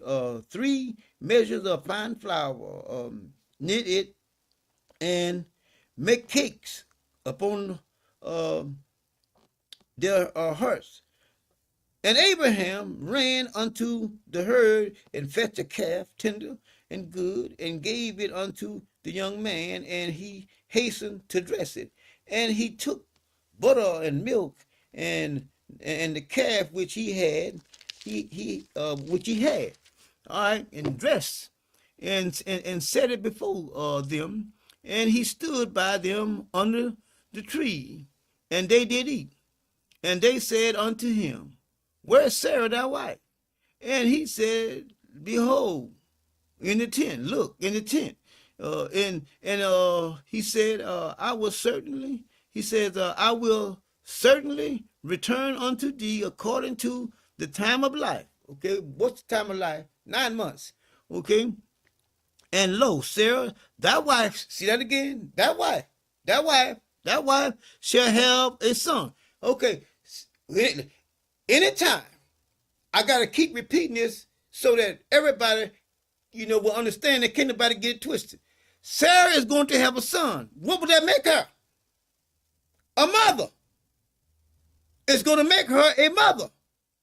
Speaker 1: 3 measures of fine flour, knit it, and make cakes upon their hearts." And Abraham ran unto the herd, and fetched a calf tender and good, and gave it unto the young man, and he hastened to dress it. And he took butter and milk, and the calf which he had, all right, and dressed, and set it before them. And he stood by them under the tree, and they did eat. And they said unto him, "Where is Sarah thy wife?" And he said, "Behold, in the tent. Look, in the tent." He said, "I will certainly." He says, "I will certainly return unto thee according to the time of life." Okay, what's the time of life? 9 months. Okay. "And lo, Sarah, thy wife," see that again? That wife shall have a son. Okay, anytime I got to keep repeating this so that everybody, will understand that can't nobody get it twisted. Sarah is going to have a son. What would that make her? A mother. It's going to make her a mother.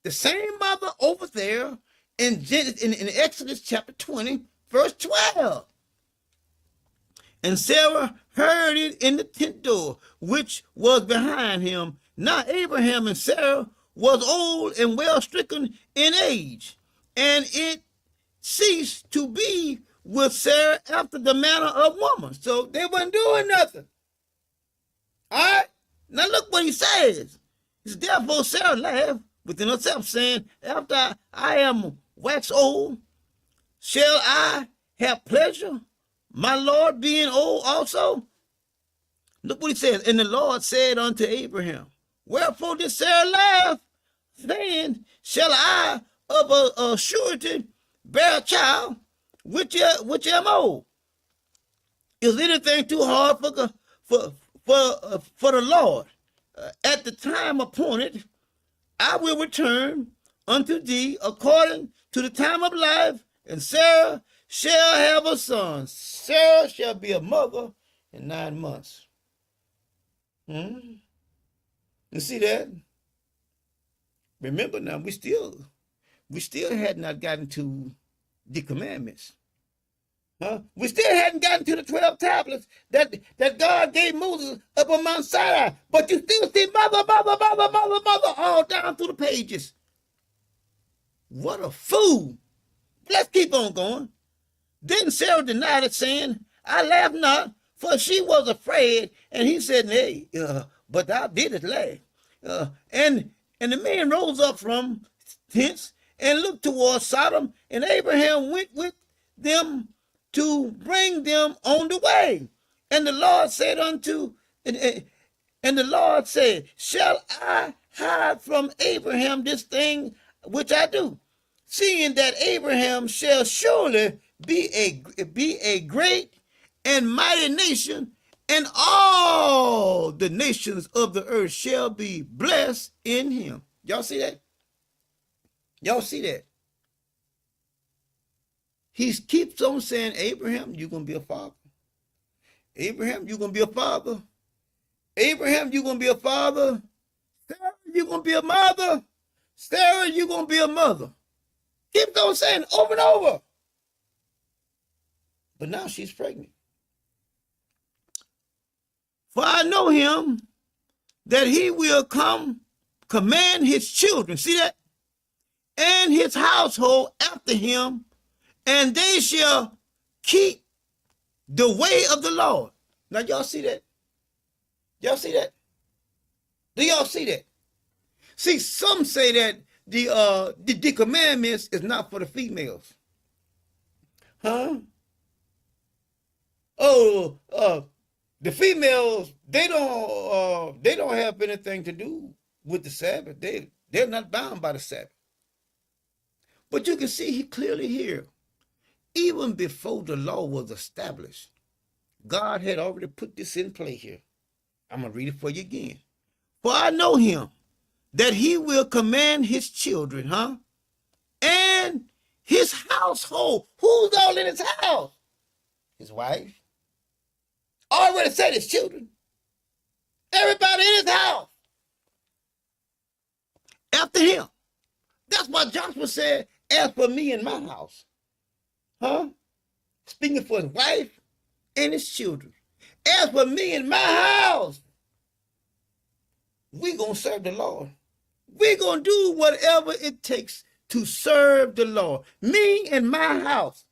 Speaker 1: The same mother over there in Exodus chapter 20, verse 12. And Sarah heard it in the tent door, which was behind him. Now Abraham and Sarah was old and well stricken in age, and it ceased to be with Sarah after the manner of woman. So they weren't doing nothing. All right? Now look what he says. He says, therefore Sarah laughed within herself, saying, after I am waxed old, shall I have pleasure, my Lord being old also? Look what he says. And the Lord said unto Abraham, wherefore did Sarah laugh, saying, shall I of a surety bear a child, which am old? Is anything too hard for the Lord? At the time appointed, I will return unto thee according to the time of life, and Sarah shall have a son. Sarah shall be a mother in 9 months. You see that? Remember now, we still had not gotten to the commandments. We still hadn't gotten to the 12 tablets that God gave Moses up on Mount Sinai. But you still see mother, all down through the pages. What a fool. Let's keep on going. Then Sarah denied it, saying, I laugh not, for she was afraid. And he said, nay, but thou didst laugh. And the man rose up from thence and looked towards Sodom, and Abraham went with them to bring them on the way. And the Lord said and the Lord said, shall I hide from Abraham this thing which I do, seeing that Abraham shall surely be a great and mighty nation, and all the nations of the earth shall be blessed in him. Y'all see that? Y'all see that? He keeps on saying, Abraham, you're going to be a father. Abraham, you're going to be a father. Abraham, you're going to be a father. Sarah, you're going to be a mother. Sarah, you're going to be a mother. Keeps on saying over and over. But now she's pregnant. For I know him that he will command his children, see that? And his household after him, and they shall keep the way of the Lord. Now, y'all see that? Y'all see that? Do y'all see that? See, some say that the commandments is not for the females. The the females, they don't have anything to do with the Sabbath. They're not bound by the Sabbath. But you can see clearly here, even before the law was established, God had already put this in play here. I'm going to read it for you again. For I know him, that he will command his children, and his household. Who's all in his house? His wife. Already said his children. Everybody in his house. After him. That's why Joshua said, as for me and my house. Speaking for his wife and his children. As for me and my house, we're going to serve the Lord. We're going to do whatever it takes to serve the Lord. Me and my house.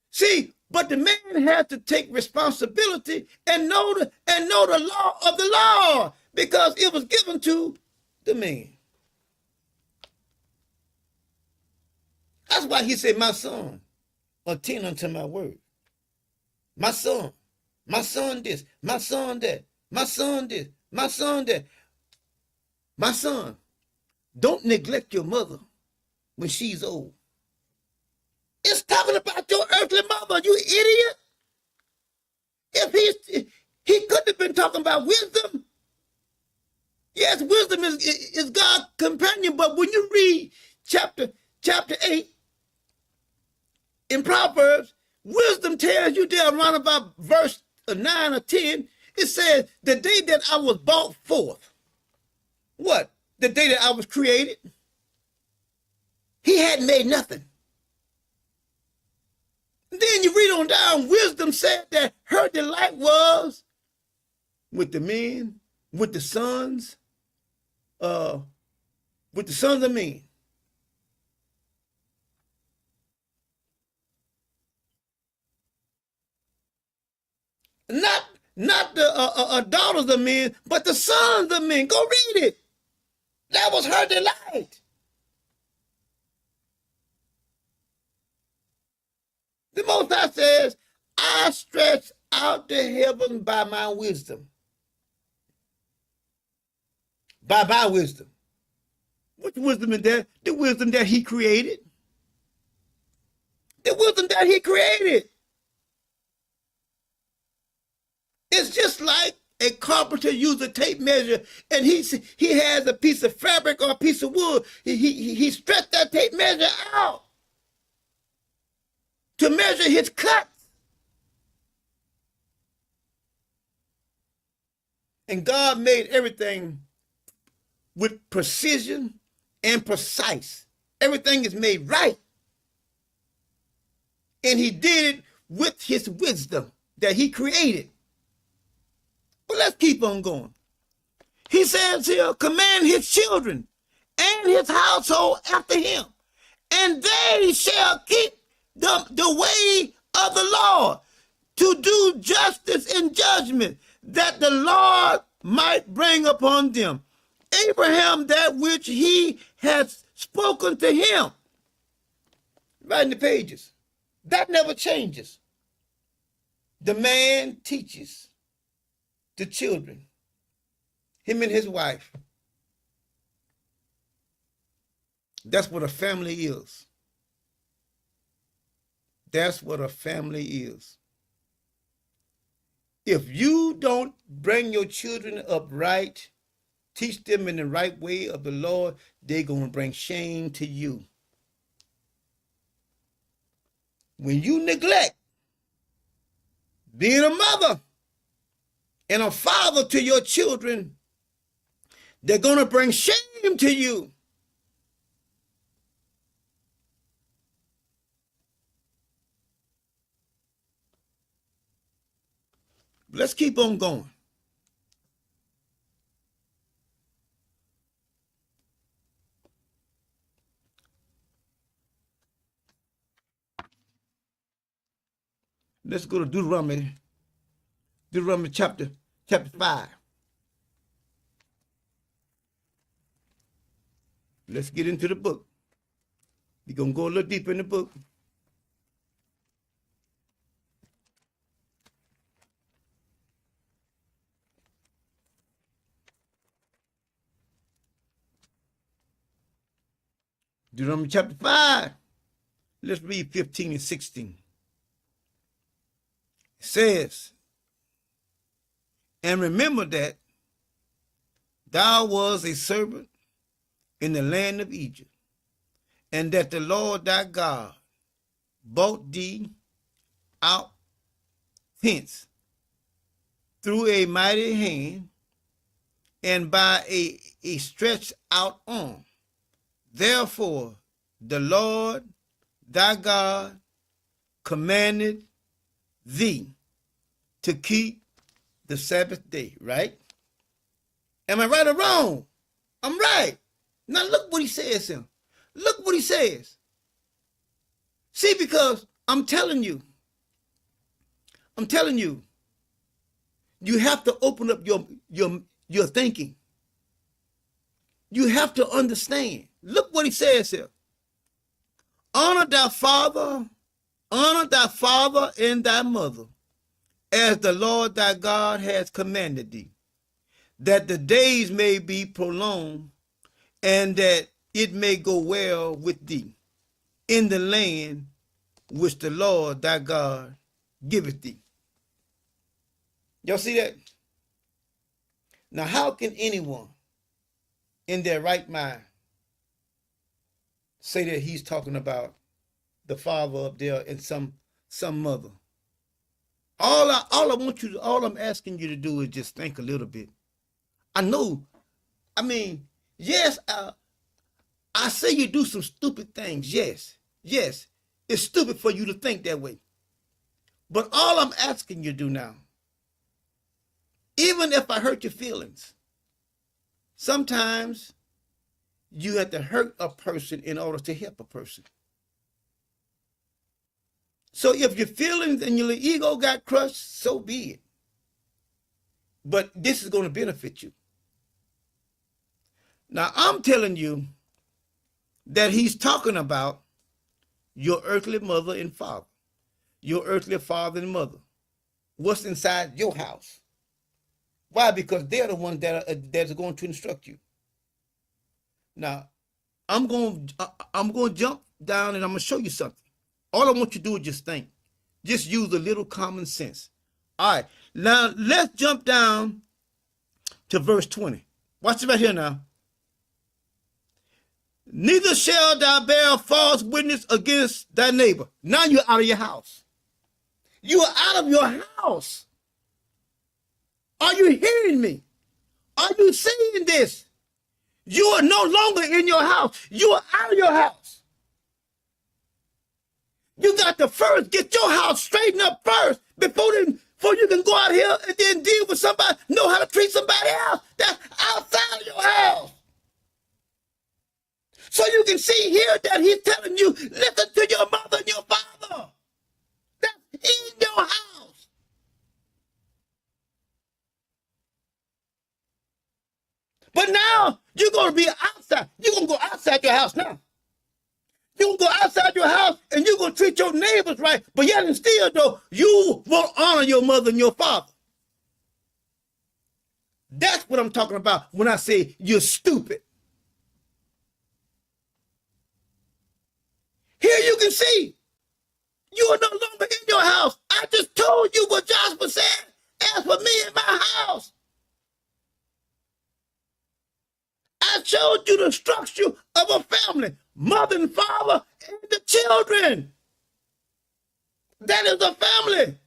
Speaker 1: See, but the man had to take responsibility and know the law of the Lord, because it was given to the man. That's why he said, my son, attend unto my word. My son this, my son that, my son this, my son that. My son, don't neglect your mother when she's old. It's talking about your earthly mother, you idiot. If he could have been talking about wisdom, Yes, wisdom is God's companion, but when you read chapter 8 in Proverbs, wisdom tells you there around about verse 9 or 10, it says, the day that I was brought forth, what? The day that I was created, he hadn't made nothing. And then you read on down, wisdom said that her delight was with the men, with the sons of men. Not the daughters of men, but the sons of men. Go read it. That was her delight. The Most High says, I stretch out the heaven by my wisdom. By my wisdom. Which wisdom is that? The wisdom that he created. The wisdom that he created. It's just like a carpenter uses a tape measure and he has a piece of fabric or a piece of wood. He stretched that tape measure out to measure his cuts. And God made everything with precision and precise. Everything is made right. And he did it with his wisdom that he created. But let's keep on going. He says here, command his children and his household after him, and they shall keep the way of the Lord, to do justice and judgment, that the Lord might bring upon them Abraham that which he has spoken to him. Right in the pages. That never changes. The man teaches the children, him and his wife. That's what a family is. That's what a family is. If you don't bring your children up right, teach them in the right way of the Lord, they're going to bring shame to you. When you neglect being a mother and a father to your children, they're going to bring shame to you. Let's keep on going. Let's go to Deuteronomy chapter 5. Let's get into the book. We're going to go a little deeper in the book. Deuteronomy chapter 5. Let's read 15 and 16. It says, and remember that thou was a servant in the land of Egypt, and that the Lord thy God brought thee out hence through a mighty hand and by a stretched out arm. Therefore, the Lord thy God commanded thee to keep the Sabbath day, right? Am I right or wrong? I'm right. Now look what he says here. Look what he says. See, because I'm telling you, you have to open up your thinking. You have to understand. Look what he says here. Honor thy father and thy mother, as the Lord thy God has commanded thee, that the days may be prolonged, and that it may go well with thee in the land which the Lord thy God giveth thee. Y'all see that? Now, how can anyone in their right mind say that he's talking about the father up there and some mother. All I'm asking you to do is just think a little bit. I know, I mean, yes, I say you do some stupid things. Yes, it's stupid for you to think that way. But all I'm asking you to do now, even if I hurt your feelings, sometimes you have to hurt a person in order to help a person. So if your feelings and your ego got crushed, so be it. But this is going to benefit you. Now, I'm telling you that he's talking about your earthly mother and father, your earthly father and mother. What's inside your house? Why? Because they're the ones that are going to instruct you. Now, I'm going to jump down and I'm going to show you something. All I want you to do is just think. Just use a little common sense. All right. Now, let's jump down to verse 20. Watch it right here now. Neither shall thou bear false witness against thy neighbor. Now you're out of your house. You are out of your house. Are you hearing me? Are you seeing this? You are no longer in your house. You are out of your house. You got to first get your house straightened up first before you can go out here and then deal with somebody, know how to treat somebody else that's outside of your house. So you can see here that he's telling you, listen to your mother and your father. That's in your house. But now you're going to be outside. You're going to go outside your house now. You're going to go outside your house and you're going to treat your neighbors right. But yet and still, though, you won't honor your mother and your father. That's what I'm talking about when I say you're stupid. Here you can see you are no longer in your house. I just told you what Joshua said. As for me and my house, I showed you the structure of a family, mother and father and the children. That is a family.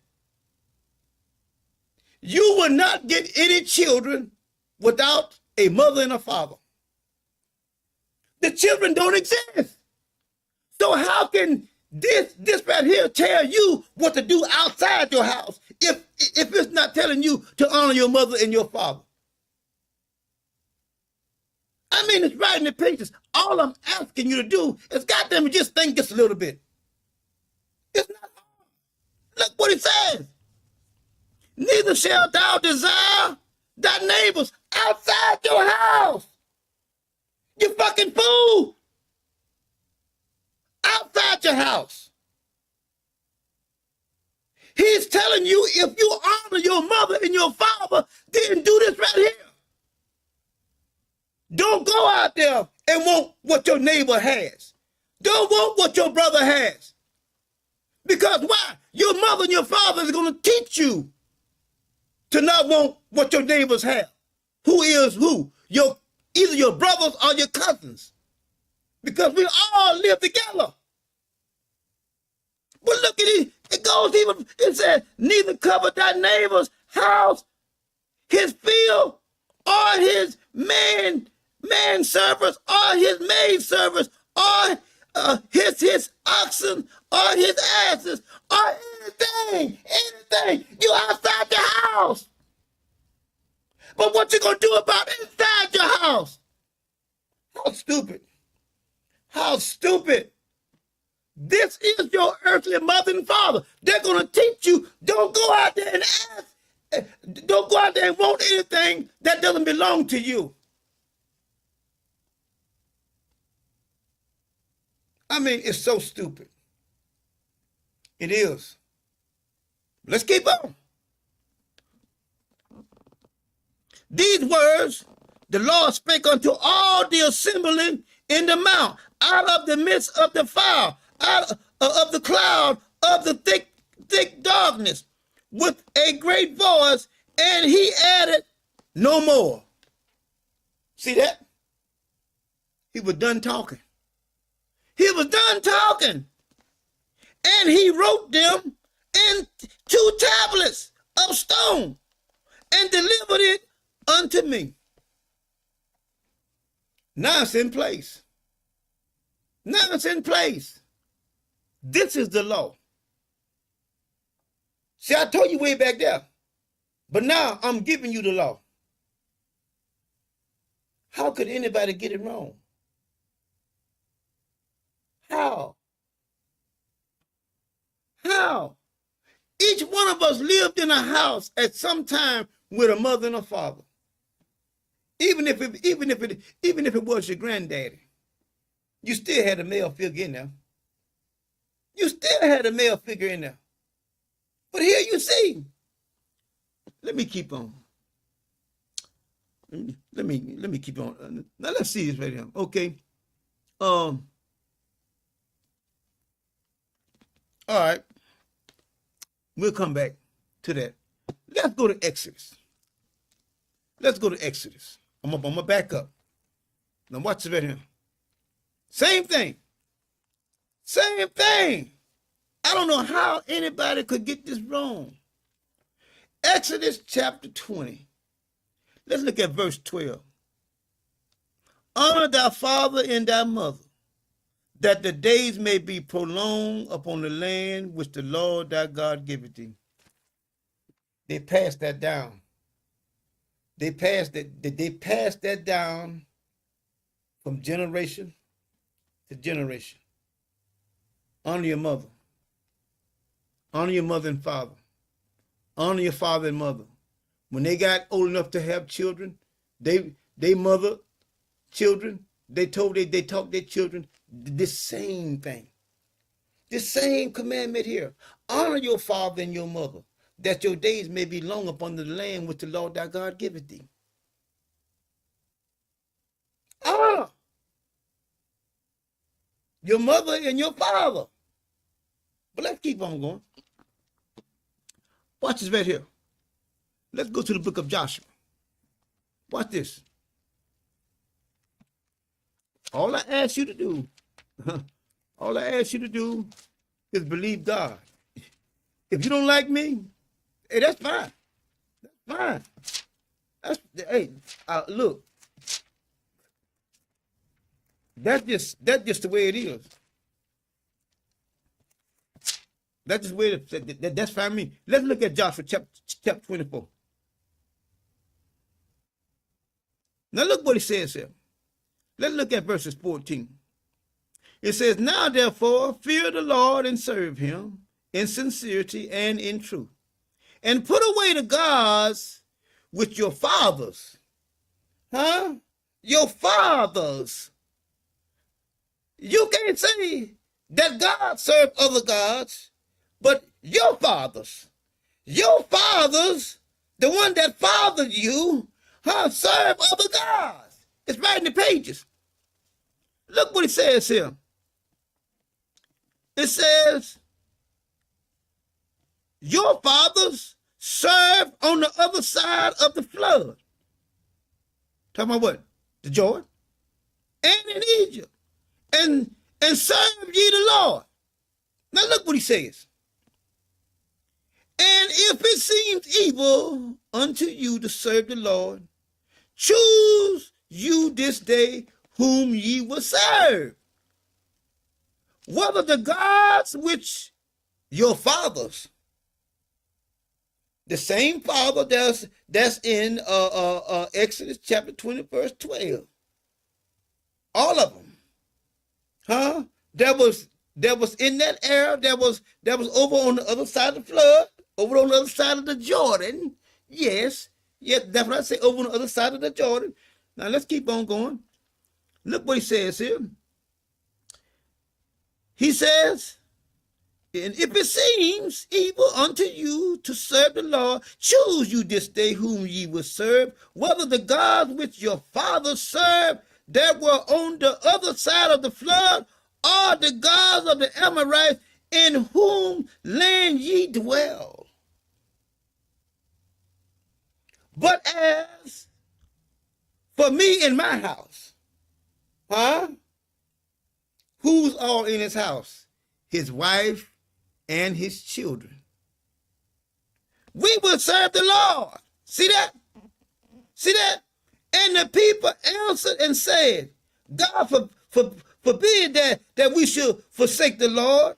Speaker 1: You will not get any children without a mother and a father. The children don't exist. So how can this right here tell you what to do outside your house if it's not telling you to honor your mother and your father? I mean, it's right in the pages. All I'm asking you to do is goddamn just think just a little bit. It's not hard. Look what it says. Neither shalt thou desire thy neighbors outside your house. You fucking fool. Outside your house. He's telling you if you honor your mother and your father, then do this right here. Don't go out there and want what your neighbor has. Don't want what your brother has. Because why? Your mother and your father is going to teach you to not want what your neighbors have. Who is who? Either your brothers or your cousins. Because we all live together. But look at it. It goes even, it says, neither covet thy neighbor's house, his field, or his man servants, or his maid servants, or his oxen, or his asses, or anything. You outside your house. But what you gonna do about inside your house? How stupid. How stupid. This is your earthly mother and father. They're going to teach you, don't go out there and ask, don't go out there and want anything that doesn't belong to you. I mean, it's so stupid. It is. Let's keep on. These words the Lord spake unto all the assembly in the mount, out of the midst of the fire, out of the cloud, of the thick darkness, with a great voice, and he added no more. See that? He was done talking. He was done talking. And he wrote them in 2 tablets of stone and delivered it unto me. Now it's in place. Now it's in place. This is the law. See, I told you way back there. But now I'm giving you the law. How could anybody get it wrong? How? How? Each one of us lived in a house at some time with a mother and a father. Even if it was your granddaddy, you still had a male figure in there. You still had a male figure in there. But here you see. Let me keep on. Let me keep on. Now let's see this right here. Okay. All right. We'll come back to that. Let's go to Exodus. Let's go to Exodus. I'm gonna back up. Now watch it right here. Same thing. Same thing. I don't know how anybody could get this wrong. Exodus chapter 20. Let's look at verse 12. Honor thy father and thy mother, that the days may be prolonged upon the land which the Lord thy God giveth thee. They passed that down. They passed that down from generation to generation. Honor your mother. Honor your mother and father. Honor your father and mother. When they got old enough to have children, they mother children, they taught their children this same thing. This same commandment here. Honor your father and your mother, that your days may be long upon the land which the Lord thy God giveth thee. Honor your mother and your father. But let's keep on going. Watch this right here. Let's go to the book of Joshua. Watch this. All I ask you to do, is believe God. If you don't like me, hey, that's fine. That's fine. Look. That's just the way it is. That's just the way that's fine with me. Let's look at Joshua chapter 24. Now look what he says here. Let's look at verses 14. It says, now therefore fear the Lord and serve him in sincerity and in truth. And put away the gods which your fathers, your fathers. You can't say that God served other gods, but your fathers, the one that fathered you, serve other gods. It's right in the pages. Look what it says here. It says, your fathers served on the other side of the flood. Talking about what? The Jordan. And in Egypt. And serve ye the Lord. Now look what he says. And if it seems evil unto you to serve the Lord, choose you this day whom ye will serve. Whether the gods which your fathers, the same father that's in Exodus chapter 20, verse 12. All of them. That was in that era, that was over on the other side of the flood, over on the other side of the Jordan. Yes, that's what I say, over on the other side of the Jordan. Now let's keep on going. Look what he says here. He says, and if it seems evil unto you to serve the Lord, choose you this day whom ye will serve, whether the gods which your fathers served that were on the other side of the flood, or the gods of the Amorites in whom land ye dwell. But as for me and my house, Huh? Who's all in his house? His wife and his children. We will serve the Lord. See that? See that? And the people answered and said, God forbid that we should forsake the Lord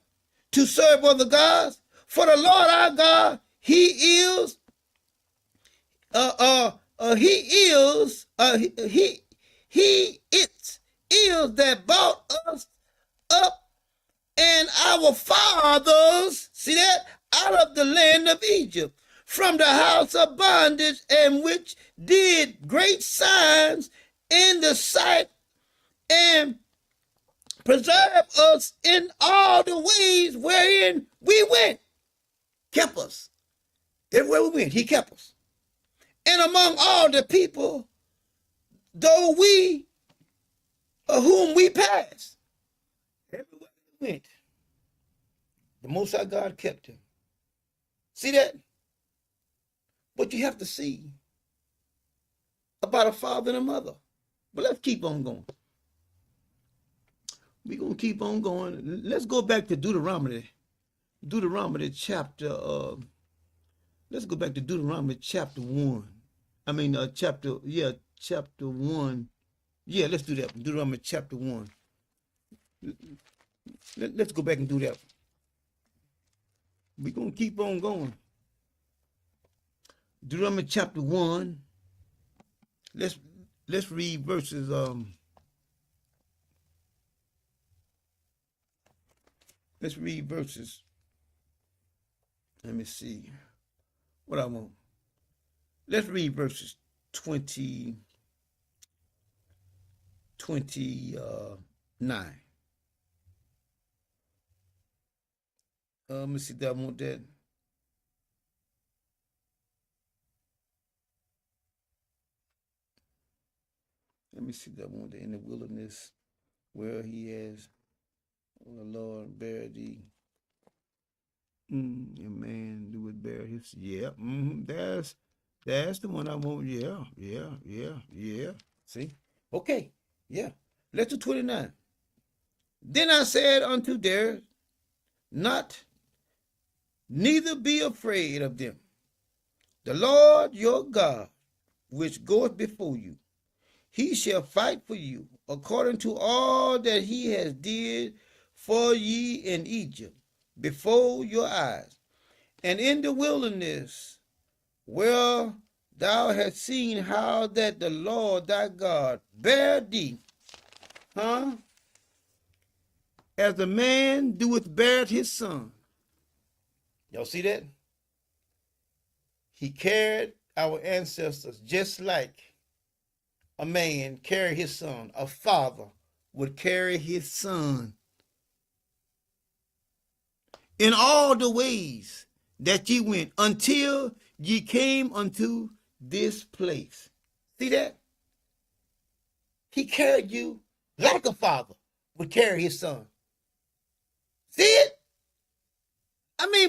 Speaker 1: to serve other gods. For the Lord our God, he is that brought us up and our fathers, see that, out of the land of Egypt, from the house of bondage, and which did great signs in the sight and preserve us in all the ways wherein we went. Kept us. Everywhere we went, he kept us. And among all the people, though we, whom we passed, everywhere we went, the Most High God kept him. See that? But you have to see about a father and a mother. But let's keep on going. We're going to keep on going. Let's go back to Deuteronomy. Deuteronomy chapter, let's go back to Deuteronomy chapter 1. Chapter 1. Yeah, let's do that. Deuteronomy chapter 1. Let's go back and do that. We're going to keep on going. Deuteronomy chapter 1. Let's read verses let me see what I want. Let's read verses 29. Let me see that I want that. Let me see that I want that in the wilderness where he has, oh Lord, bear thee. And man do it bear his, yeah. That's the one I want. Yeah. See? Okay. Yeah. Let's do 29. Then I said unto there, neither be afraid of them. The Lord your God, which goeth before you, he shall fight for you according to all that he has did for ye in Egypt before your eyes, and in the wilderness, where thou hast seen how that the Lord thy God bare thee, as a man doeth bear his son. Y'all see that? He carried our ancestors just like a man carried his son. A father would carry his son in all the ways that ye went until ye came unto this place. See that? He carried you like a father would carry his son. See it?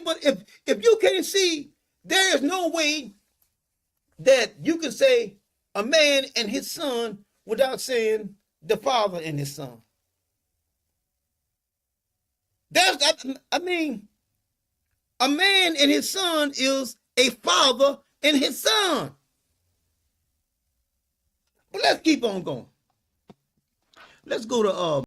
Speaker 1: But if you can't see, there is no way that you can say a man and his son without saying the father and his son. A man and his son is a father and his son. But let's keep on going. Let's go to